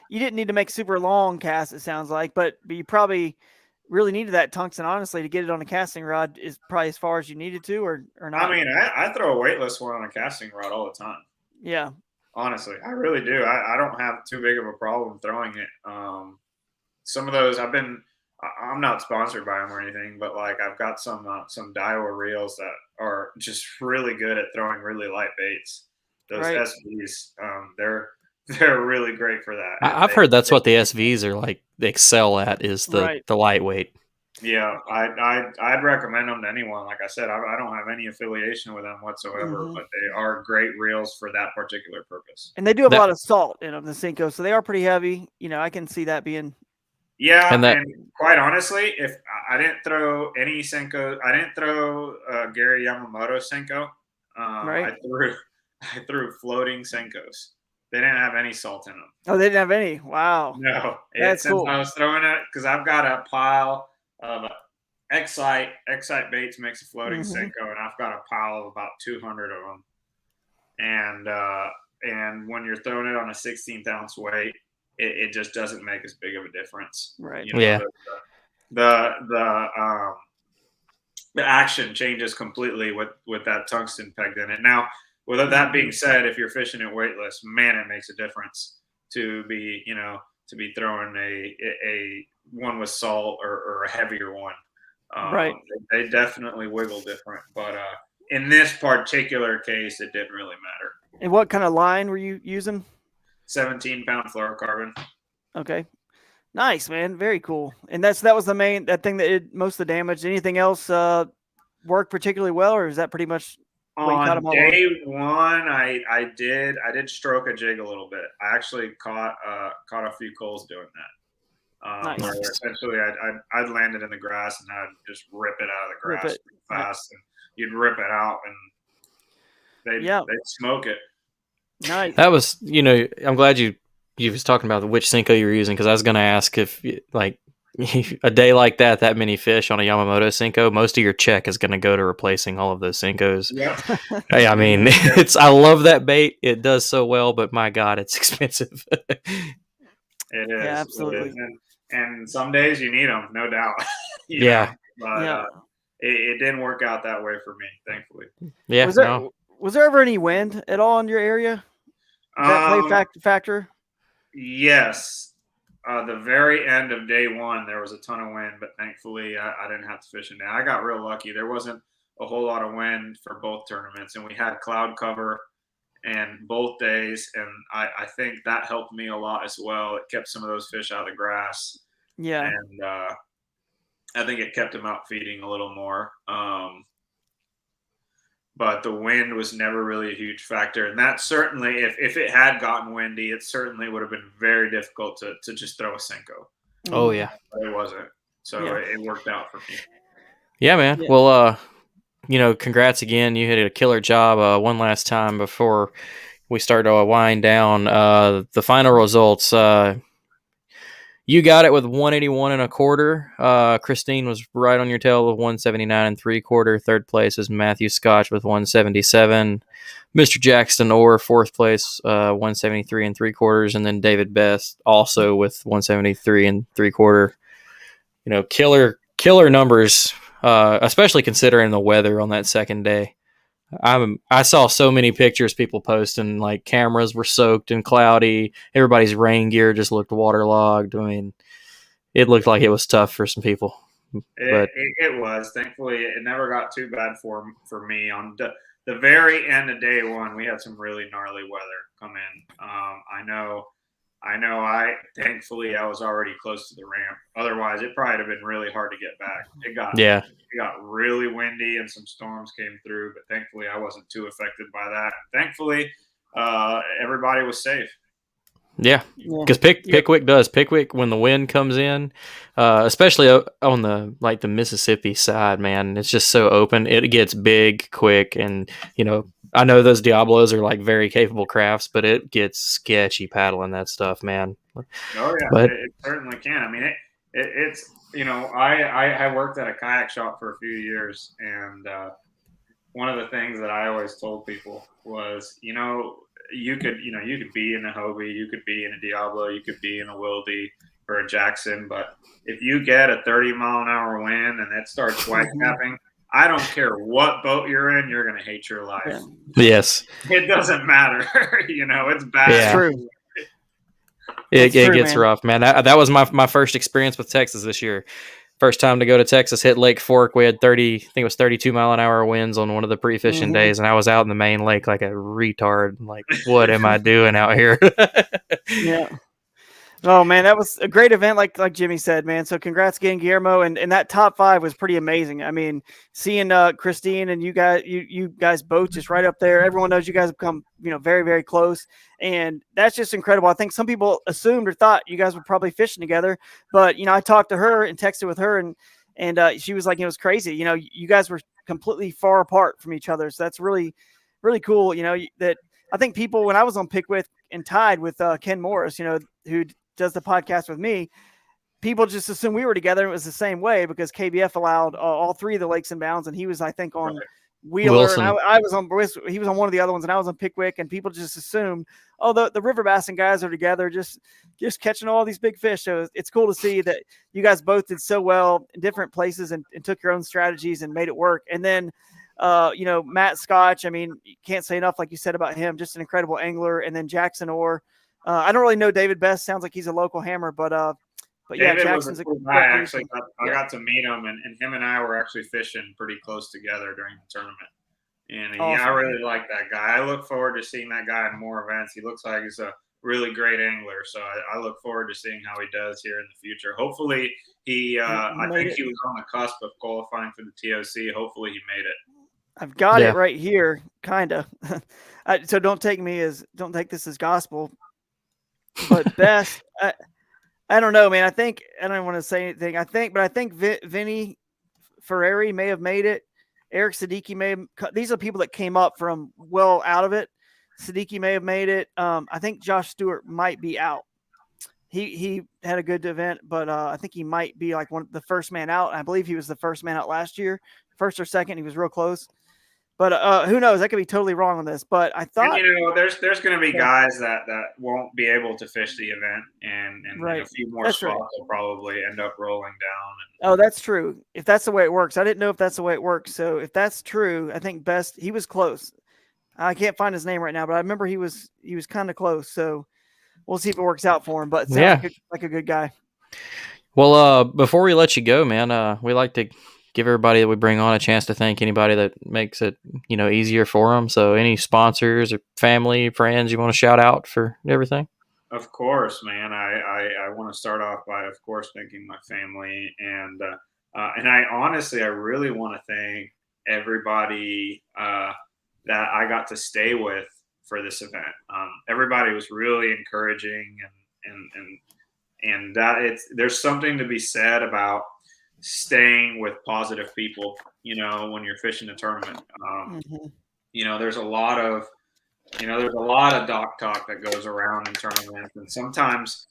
you didn't need to make super long casts, it sounds like, but you probably really needed that tungsten, honestly, to get it on a casting rod is probably as far as you needed to, or not. I mean, I throw a weightless one on a casting rod all the time. Yeah. Honestly, I really do. I don't have too big of a problem throwing it. Some of those I'm not sponsored by them or anything, but like I've got some Daiwa reels that are just really good at throwing really light baits. Those SBs, they're really great for that. I've heard that's what the SVs are like. They excel at is the lightweight. Yeah, I'd recommend them to anyone. Like I said, I don't have any affiliation with them whatsoever, but they are great reels for that particular purpose. And they do have a lot of salt in them, the Senko, so they are pretty heavy. You know, I can see that being. Yeah, and quite honestly, if I didn't throw any Senko, I didn't throw Gary Yamamoto Senko. I threw floating Senkos. They didn't have any salt in them. Oh, they didn't have any. Wow. No, that's cool. I was throwing it because I've got a pile of Excite baits makes a floating Senko, and I've got a pile of about 200 of them. And when you're throwing it on a 16th ounce weight, it just doesn't make as big of a difference. Right. You know, the action changes completely with that tungsten pegged in it. Now, with that being said, if you're fishing it weightless, man, it makes a difference to be throwing a one with salt or a heavier one. Right. They definitely wiggle different, but in this particular case, it didn't really matter. And what kind of line were you using? 17-pound fluorocarbon. Okay. Nice, man. Very cool. And that was the thing that did most of the damage. Anything else work particularly well, or is that pretty much on day one? I did stroke a jig a little bit. I actually caught a few coals doing that. Nice. Where essentially I'd landed in the grass and I'd just rip it out of the grass fast, and you'd rip it out and they'd smoke it. Nice. That was, I'm glad you was talking about which Senko you were using, because I was going to ask if, like, a day like that many fish on a Yamamoto Senko, most of your check is going to go to replacing all of those Senkos. Yep. Hey, I mean, I love that bait. It does so well, but my God, it's expensive. It is. Yeah, absolutely. It is. And some days you need them, no doubt. Yeah. But it didn't work out that way for me, thankfully. Yeah. Was there ever any wind at all in your area? Did that play factor? Yes. The very end of day one, there was a ton of wind, but thankfully I didn't have to fish it. Now I got real lucky. There wasn't a whole lot of wind for both tournaments, and we had cloud cover and both days, and I think that helped me a lot as well. It kept some of those fish out of the grass. Yeah. And I think it kept them out feeding a little more. But the wind was never really a huge factor. And that certainly, if it had gotten windy, it certainly would have been very difficult to just throw a Senko. Oh, yeah. But it wasn't. So it worked out for me. Yeah, man. Yeah. Well, congrats again. You did a killer job. One last time before we start to wind down. The final results, you got it with 181 1/4. Christine was right on your tail with 179 3/4. Third place is Matthew Scotch with 177. Mr. Jackson Orr, fourth place, 173 3/4, and then David Best also with 173 3/4. Killer numbers, especially considering the weather on that second day. I saw so many pictures people posting, like cameras were soaked and cloudy. Everybody's rain gear just looked waterlogged. I mean, it looked like it was tough for some people. It was. Thankfully, it never got too bad for me. On the very end of day one, we had some really gnarly weather come in. Thankfully I was already close to the ramp. Otherwise, it probably would have been really hard to get back. It got really windy and some storms came through, but thankfully I wasn't too affected by that. Thankfully, everybody was safe. Yeah, because Pickwick does. Pickwick, when the wind comes in, especially on the Mississippi side, man, it's just so open. It gets big quick, and I know those Diablos are like very capable crafts, but it gets sketchy paddling that stuff, man. Oh yeah, it certainly can. I mean, it's I worked at a kayak shop for a few years, and one of the things that I always told people was, you could be in a Hobie, you could be in a Diablo, you could be in a Wildy or a Jackson, but if you get a 30-mile-an-hour wind and it starts whitecapping, I don't care what boat you're in, you're going to hate your life. Yes. It doesn't matter. It's bad. Yeah. True. It gets rough, man. That was my first experience with Texas this year. First time to go to Texas, hit Lake Fork. We had 32-mile-an-hour winds on one of the pre-fishing days, and I was out in the main lake like a retard. Like, what am I doing out here? Yeah. Oh man, that was a great event, like Jimmy said, man. So congrats again, Guillermo, and that top 5 was pretty amazing. I mean, seeing Christine and you guys both just right up there. Everyone knows you guys have come, very, very close, and that's just incredible. I think some people assumed or thought you guys were probably fishing together, but I talked to her and texted with her, and she was like, it was crazy. You guys were completely far apart from each other, so that's really, really cool. That I think people, when I was on Pickwick and tied with Ken Morris, who does the podcast with me, people just assumed we were together. It was the same way because KBF allowed all 3 of the lakes and bounds, and he was, I think, on Wheeler, Wilson. and I was on. He was on one of the other ones, and I was on Pickwick, and people just assumed, oh, the river bassing guys are together, just catching all these big fish. So it's cool to see that you guys both did so well in different places and took your own strategies and made it work. And then, Matt Scotch, I mean, you can't say enough, like you said about him, just an incredible angler. And then Jackson Orr. I don't really know David Best. Sounds like he's a local hammer, but yeah, David Jackson's was a cool guy. Actually, I got to meet him, and him and I were actually fishing pretty close together during the tournament. And awesome. I really like that guy. I look forward to seeing that guy in more events. He looks like he's a really great angler, so I look forward to seeing how he does here in the future. Hopefully, I think he was on the cusp of qualifying for the TOC. Hopefully, he made it. I've got it right here, kind of. So don't take this as gospel. But Best, I don't know, man. I don't want to say anything. I think Vinny Ferrari may have made it. Eric Siddiqui may have. These are people that came up from well out of it. Siddiqui may have made it. I think Josh Stewart might be out. He had a good event, but I think he might be like the first man out. I believe he was the first man out last year, first or second. He was real close. But who knows? I could be totally wrong on this. But I thought, there's going to be guys that won't be able to fish the event, and right. A few more spots will probably end up rolling down. Oh, that's true. If that's the way it works, I didn't know if that's the way it works. So if that's true, I think Best, he was close. I can't find his name right now, but I remember he was kind of close. So we'll see if it works out for him. But sounds like a good guy. Well, before we let you go, man, we like to give everybody that we bring on a chance to thank anybody that makes it, easier for them. So any sponsors or family, friends you want to shout out for everything? Of course, man. I want to start off by, of course, thanking my family. And I honestly, I really want to thank everybody that I got to stay with for this event. Everybody was really encouraging and that there's something to be said about staying with positive people, when you're fishing a tournament. There's a lot of dock talk that goes around in tournaments, and sometimes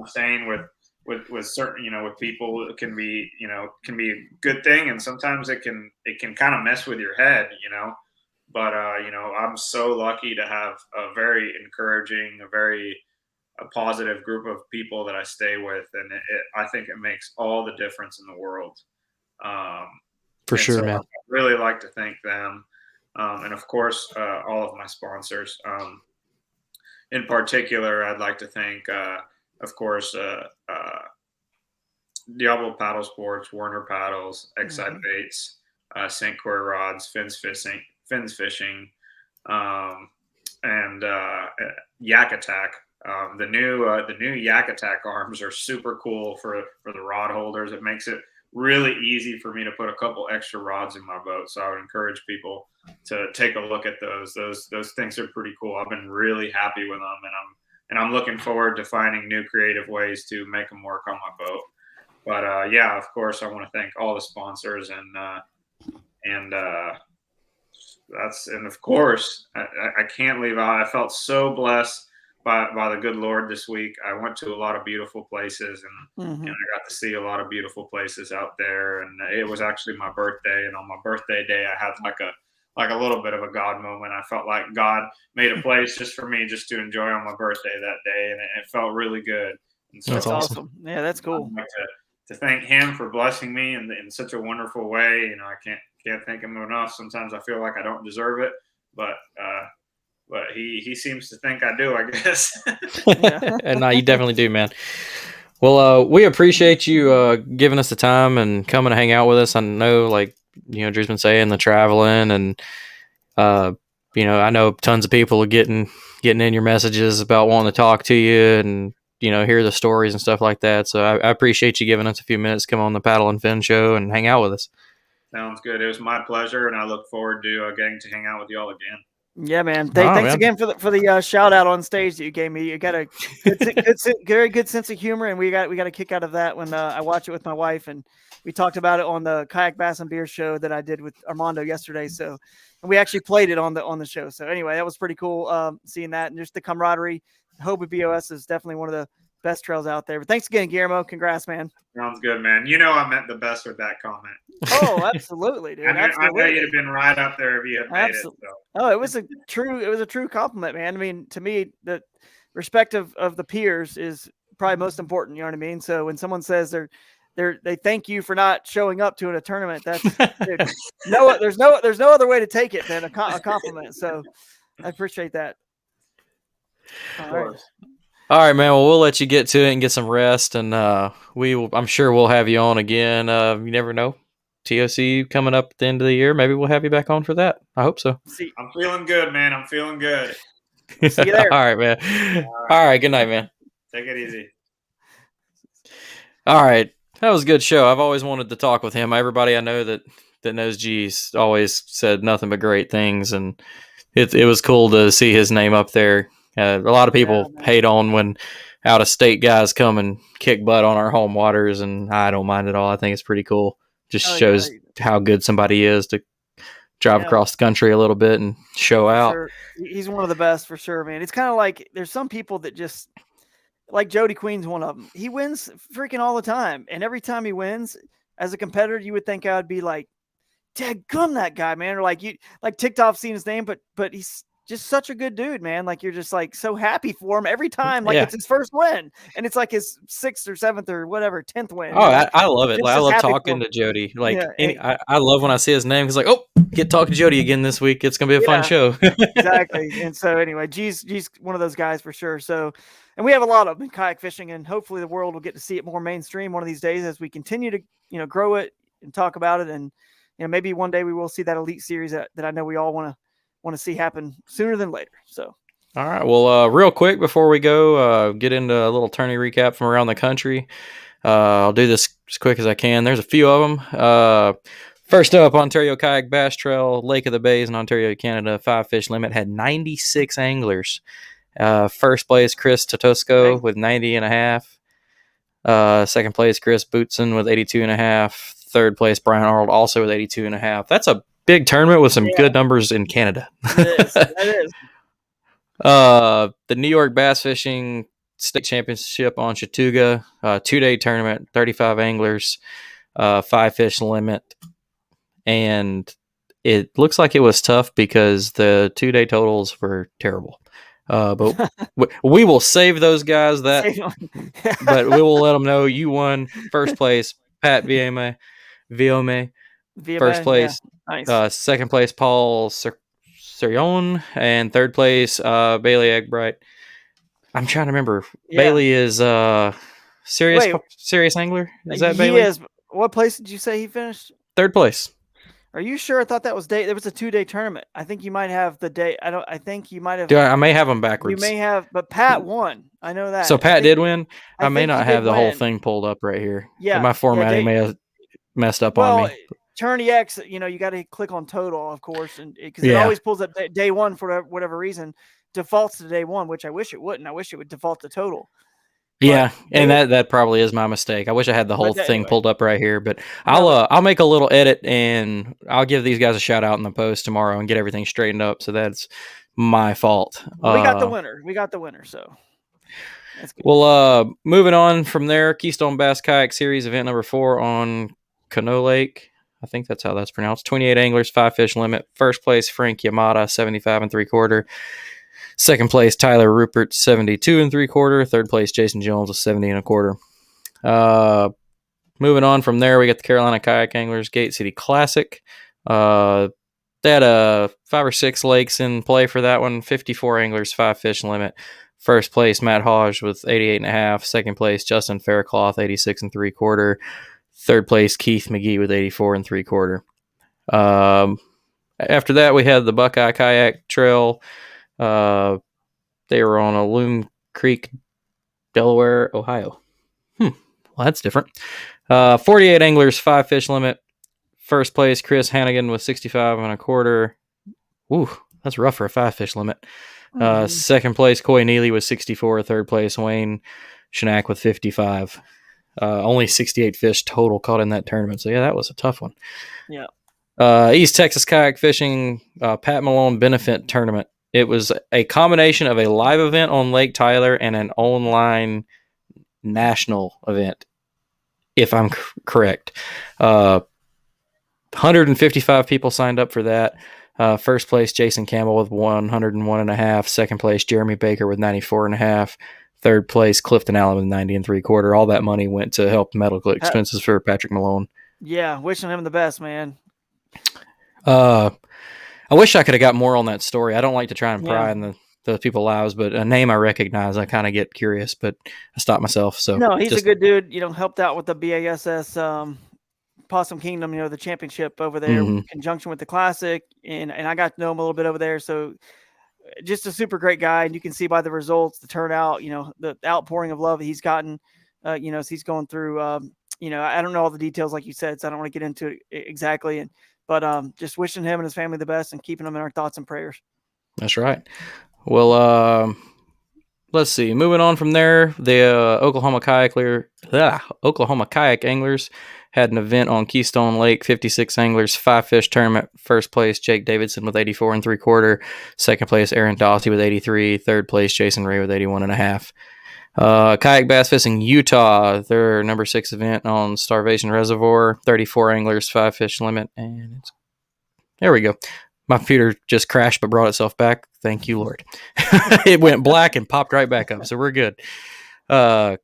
staying with certain, with people can be a good thing, and sometimes it can kind of mess with your head, but I'm so lucky to have a very encouraging, a positive group of people that I stay with, and I think it makes all the difference in the world. For sure, man. I'd really like to thank them, and of course, all of my sponsors. In particular, I'd like to thank, of course, Diablo Paddlesports, Warner Paddles, Excite Baits, St. Croix Rods, Fins Fishing, and Yak Attack. The new Yak Attack arms are super cool for the rod holders. It makes it really easy for me to put a couple extra rods in my boat. So I would encourage people to take a look at those. Those things are pretty cool. I've been really happy with them, and I'm looking forward to finding new creative ways to make them work on my boat. But of course, I want to thank all the sponsors and of course I can't leave out. I felt so blessed by the good Lord this week. I went to a lot of beautiful places, and I got to see a lot of beautiful places out there. And it was actually my birthday, and on my birthday day, I had like a little bit of a God moment. I felt like God made a place just for me, just to enjoy on my birthday that day, and it felt really good. And so that's awesome. Yeah, that's cool. I'd like to thank Him for blessing me in such a wonderful way. I can't thank Him enough. Sometimes I feel like I don't deserve it, but he seems to think I do, I guess. And no, you definitely do, man. Well, we appreciate you giving us the time and coming to hang out with us. I know, like, Drew's been saying, the traveling and, uh, I know tons of people are getting in your messages about wanting to talk to you and, hear the stories and stuff like that. So I appreciate you giving us a few minutes to come on the Paddle and Fin show and hang out with us. Sounds good. It was my pleasure, and I look forward to getting to hang out with you all again. Yeah, man. Thanks again for the shout out on stage that you gave me. You got a very good sense of humor, and we got a kick out of that when I watched it with my wife, and we talked about it on the Kayak Bass and Beer show that I did with Armando yesterday. So, and we actually played it on the show. So anyway, that was pretty cool seeing that, and just the camaraderie. Hobie BOS is definitely one of the best trails out there. But thanks again, Guillermo. Congrats, man. Sounds good, man. I meant the best with that comment. Oh, absolutely, dude. I know you'd have been right up there if you had made it. So. Oh, it was a true compliment, man. I mean, to me, the respect of the peers is probably most important. You know what I mean? So when someone says they thank you for not showing up to a tournament, that's dude, there's no other way to take it than a compliment. So I appreciate that. All right, man. Well, we'll let you get to it and get some rest, and I'm sure we'll have you on again. You never know. TOC coming up at the end of the year. Maybe we'll have you back on for that. I hope so. I'm feeling good, man. I'm feeling good. See you there. All right, man. All right. Good night, man. Take it easy. All right. That was a good show. I've always wanted to talk with him. Everybody I know that knows G's always said nothing but great things, and it was cool to see his name up there. A lot of people hate on when out-of-state guys come and kick butt on our home waters, and I don't mind at all. I think it's pretty cool. Just shows how good somebody is to drive across the country a little bit and show out. Sure. He's one of the best for sure, man. It's kind of like there's some people that just like Jody Queen's one of them. He wins freaking all the time, and every time he wins, as a competitor, you would think I would be like, "Dadgum that guy, man," or like TikTok seen his name, but he's just such a good dude, man. Like you're just like so happy for him every time. Like it's his first win, and it's like his 6th or 7th or whatever 10th win. Oh, I love it. I love talking to Jody. Like I love when I see his name. He's like, oh, get talking to Jody again this week. It's gonna be a fun show. Exactly. And so anyway, G's one of those guys for sure. So, and we have a lot of them in kayak fishing, and hopefully the world will get to see it more mainstream one of these days as we continue to grow it and talk about it, and maybe one day we will see that elite series that I know we all want to see happen sooner than later. So, all right. Well, real quick before we go, get into a little tourney recap from around the country. I'll do this as quick as I can. There's a few of them. First up, Ontario Kayak Bass Trail, Lake of the Bays in Ontario, Canada. 5-fish limit had 96 anglers. First place, Chris Totosco with 90.5. Second place, Chris Bootson with 82.5. Third place, Brian Arnold also with 82.5. That's a big tournament with some good numbers in Canada. That is. The New York Bass Fishing State Championship on Chattooga, 2-day tournament, 35 anglers, 5-fish limit. And it looks like it was tough because the 2-day totals were terrible. But we will save those guys but we will let them know you won. First place, Pat Viome. First place. Yeah. Nice. Second place, Paul Sirion. And third place, Bailey Eggbright. I'm trying to remember. Yeah. Bailey is serious angler. Is that Bailey? He is. What place did you say he finished? Third place. Are you sure? I thought that was day. There was a 2-day tournament. I think you might have the day. I think you might have. I may have them backwards. You may have, but Pat won. I know that. So Pat did win. I may not have the whole thing pulled up right here. Yeah, my formatting may have messed up on me. Tourney X, you got to click on total, of course, and because it always pulls up day one for whatever reason, defaults to day one, which I wish it wouldn't. I wish it would default to total. Yeah, and that probably is my mistake. I wish I had the whole thing pulled up right here, but I'll make a little edit and I'll give these guys a shout out in the post tomorrow and get everything straightened up. So that's my fault. We got the winner. So that's good. Well, moving on from there, Keystone Bass Kayak Series event number 4 on Canoe Lake. I think that's how that's pronounced. 28 anglers, 5-fish limit. First place, Frank Yamada, 75 3/4. Second place, Tyler Rupert, 72 3/4. Third place, Jason Jones with 70 1/4. Moving on from there, we got the Carolina Kayak Anglers Gate City Classic. They had 5 or 6 lakes in play for that one. 54 anglers, 5-fish limit. First place, Matt Hodge with 88.5. Second place, Justin Faircloth, 86 3/4. Third place, Keith McGee with 84 3/4. After that, we had the Buckeye Kayak Trail. They were on a Loon Creek, Delaware, Ohio. Well, that's different. 48 anglers, 5 fish limit. First place, Chris Hannigan with 65 1/4. Ooh, that's rough for a 5 fish limit. Second place, Coy Neely with 64. Third place, Wayne Schnack with 55. Only 68 fish total caught in that tournament. So, yeah, that was a tough one. Yeah. East Texas Kayak Fishing Pat Malone Benefit Tournament. It was a combination of a live event on Lake Tyler and an online national event, if I'm correct. 155 people signed up for that. First place, Jason Campbell with 101.5. Second place, Jeremy Baker with 94.5. Third place, Clifton Allen with 90 3/4. All that money went to help medical expenses for Patrick Malone. Yeah, wishing him the best, man. I wish I could have got more on that story. I don't like to try and pry in the people's lives, but a name I recognize, I kind of get curious, but I stopped myself. So no, he's a good dude. Helped out with the BASS Possum Kingdom, the championship over there in conjunction with the Classic, and I got to know him a little bit over there. So just a super great guy, and you can see by the results, the turnout, the outpouring of love he's gotten, as he's going through. I don't know all the details like you said, so I don't want to get into it exactly, but just wishing him and his family the best and keeping him in our thoughts and prayers. That's right. Well, let's see. Moving on from there, the Oklahoma Kayak Anglers had an event on Keystone Lake, 56 anglers, 5 fish tournament. First place, Jake Davidson with 84 3/4. Second place, Aaron Dawsey with 83. Third place, Jason Ray with 81.5. Kayak Bass Fishing Utah, their number 6 event on Starvation Reservoir, 34 anglers, 5 fish limit. And there we go. My computer just crashed but brought itself back. Thank you, Lord. It went black and popped right back up, so we're good. First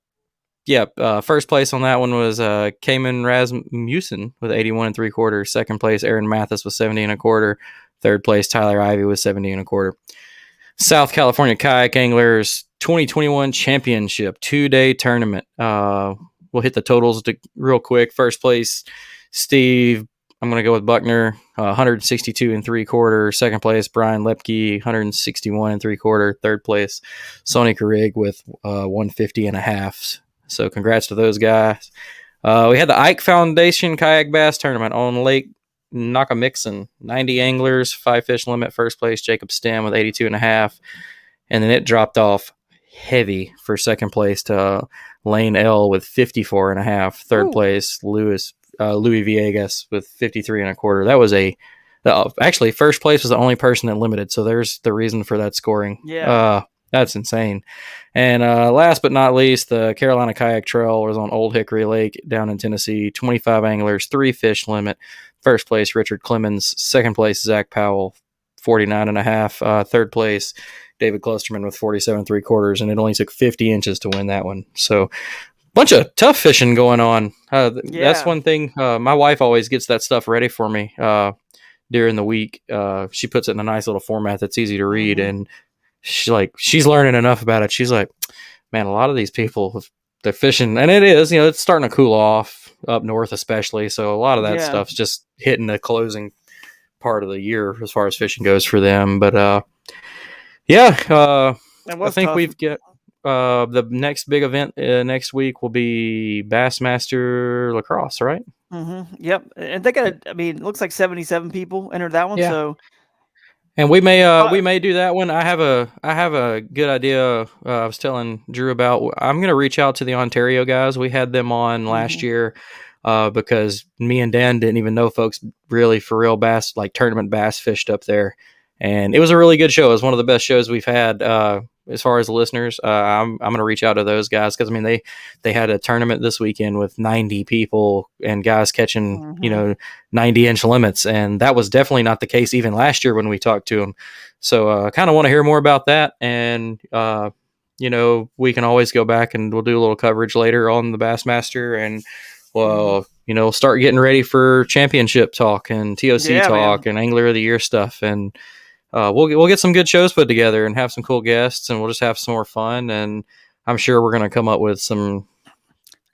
place on that one was Cayman Rasmussen with 81 3/4. Second place, Aaron Mathis with 70 1/4. Third place, Tyler Ivey with 70 1/4. South California Kayak Anglers 2021 Championship 2-day tournament. We'll hit the totals real quick. First place, Steve, I'm going to go with Buckner, 162 3/4. Second place, Brian Lepke, 161 3/4. Third place, Sonny Carrig with 150.5. So congrats to those guys. We had the Ike Foundation Kayak Bass Tournament on Lake Nakamixon. 90 anglers, 5 fish limit. First place, Jacob Stem with 82.5. And then it dropped off heavy for second place to Lane L with 54.5. Third place, Louis Villegas with 53 1/4. That was actually first place was the only person that limited. So there's the reason for that scoring. Yeah. That's insane. And last but not least, the Carolina Kayak Trail was on Old Hickory Lake down in Tennessee. 25 anglers, 3 fish limit. First place, Richard Clemens. Second place, Zach Powell, 49.5. Third place, David Clusterman with 47 3/4. And it only took 50 inches to win that one. So bunch of tough fishing going on. That's one thing. My wife always gets that stuff ready for me during the week. She puts it in a nice little format that's easy to read, and she's learning enough about it. She's like, man, a lot of these people, they're fishing, and it is, it's starting to cool off up north, especially. So a lot of that stuff's just hitting the closing part of the year as far as fishing goes for them. But I think we've got the next big event next week will be Bassmaster Lacrosse, right? Mm-hmm. Yep, and they got. it looks like 77 people entered that one. Yeah. So. And we may do that one. I have a good idea. I was telling Drew about. I'm going to reach out to the Ontario guys. We had them on last year because me and Dan didn't even know folks really for real bass, like tournament bass, fished up there, and it was a really good show. It was one of the best shows we've had as far as listeners. I'm going to reach out to those guys because they had a tournament this weekend with 90 people and guys catching 90-inch limits, and that was definitely not the case even last year when we talked to them. So I kind of want to hear more about that, and we can always go back and we'll do a little coverage later on the Bassmaster, and start getting ready for championship talk and TOC talk and Angler of the Year stuff, and we'll get some good shows put together and have some cool guests, and we'll just have some more fun. And I'm sure we're going to come up with some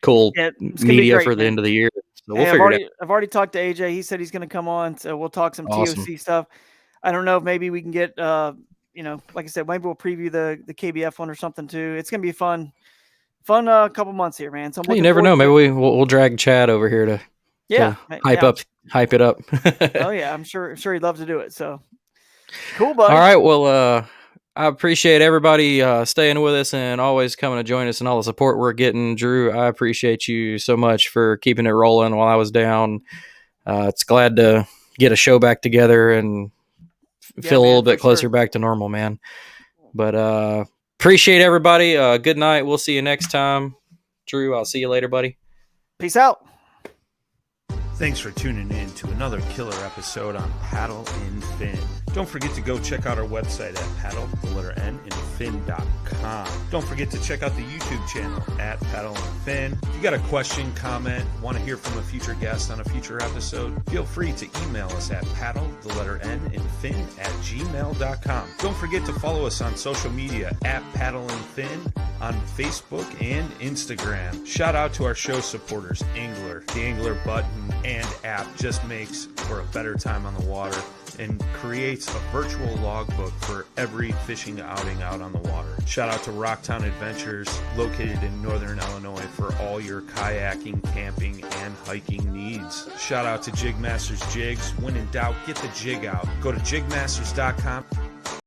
cool media great, for the man. end of the year. So we'll Hey, figure it out. I've already talked to AJ. He said he's going to come on, so we'll talk some Awesome. TOC stuff. I don't know if maybe we can get, like I said, maybe we'll preview the KBF one or something too. It's going to be fun couple months here, man. So You never know. Maybe we'll drag Chad over here to hype it up. Oh yeah, I'm sure he'd love to do it. So cool, buddy. All right. Well, I appreciate everybody staying with us and always coming to join us and all the support we're getting. Drew, I appreciate you so much for keeping it rolling while I was down. It's glad to get a show back together and feel a little bit closer back to normal, man. But appreciate everybody. Good night. We'll see you next time. Drew, I'll see you later, buddy. Peace out. Thanks for tuning in to another killer episode on Paddle and Fin. Don't forget to go check out our website at paddle_and_fin.com. Don't forget to check out the YouTube channel at Paddle and Fin. If you got a question, comment, want to hear from a future guest on a future episode, feel free to email us at paddle_and_fin@gmail.com. Don't forget to follow us on social media at Paddle and Fin on Facebook and Instagram. Shout out to our show supporters, Angler. The Angler button and app just makes for a better time on the water and creates a virtual logbook for every fishing outing out on the water. Shout out to Rocktown Adventures, located in northern Illinois, for all your kayaking, camping, and hiking needs. Shout out to Jigmasters Jigs. When in doubt, get the jig out. Go to jigmasters.com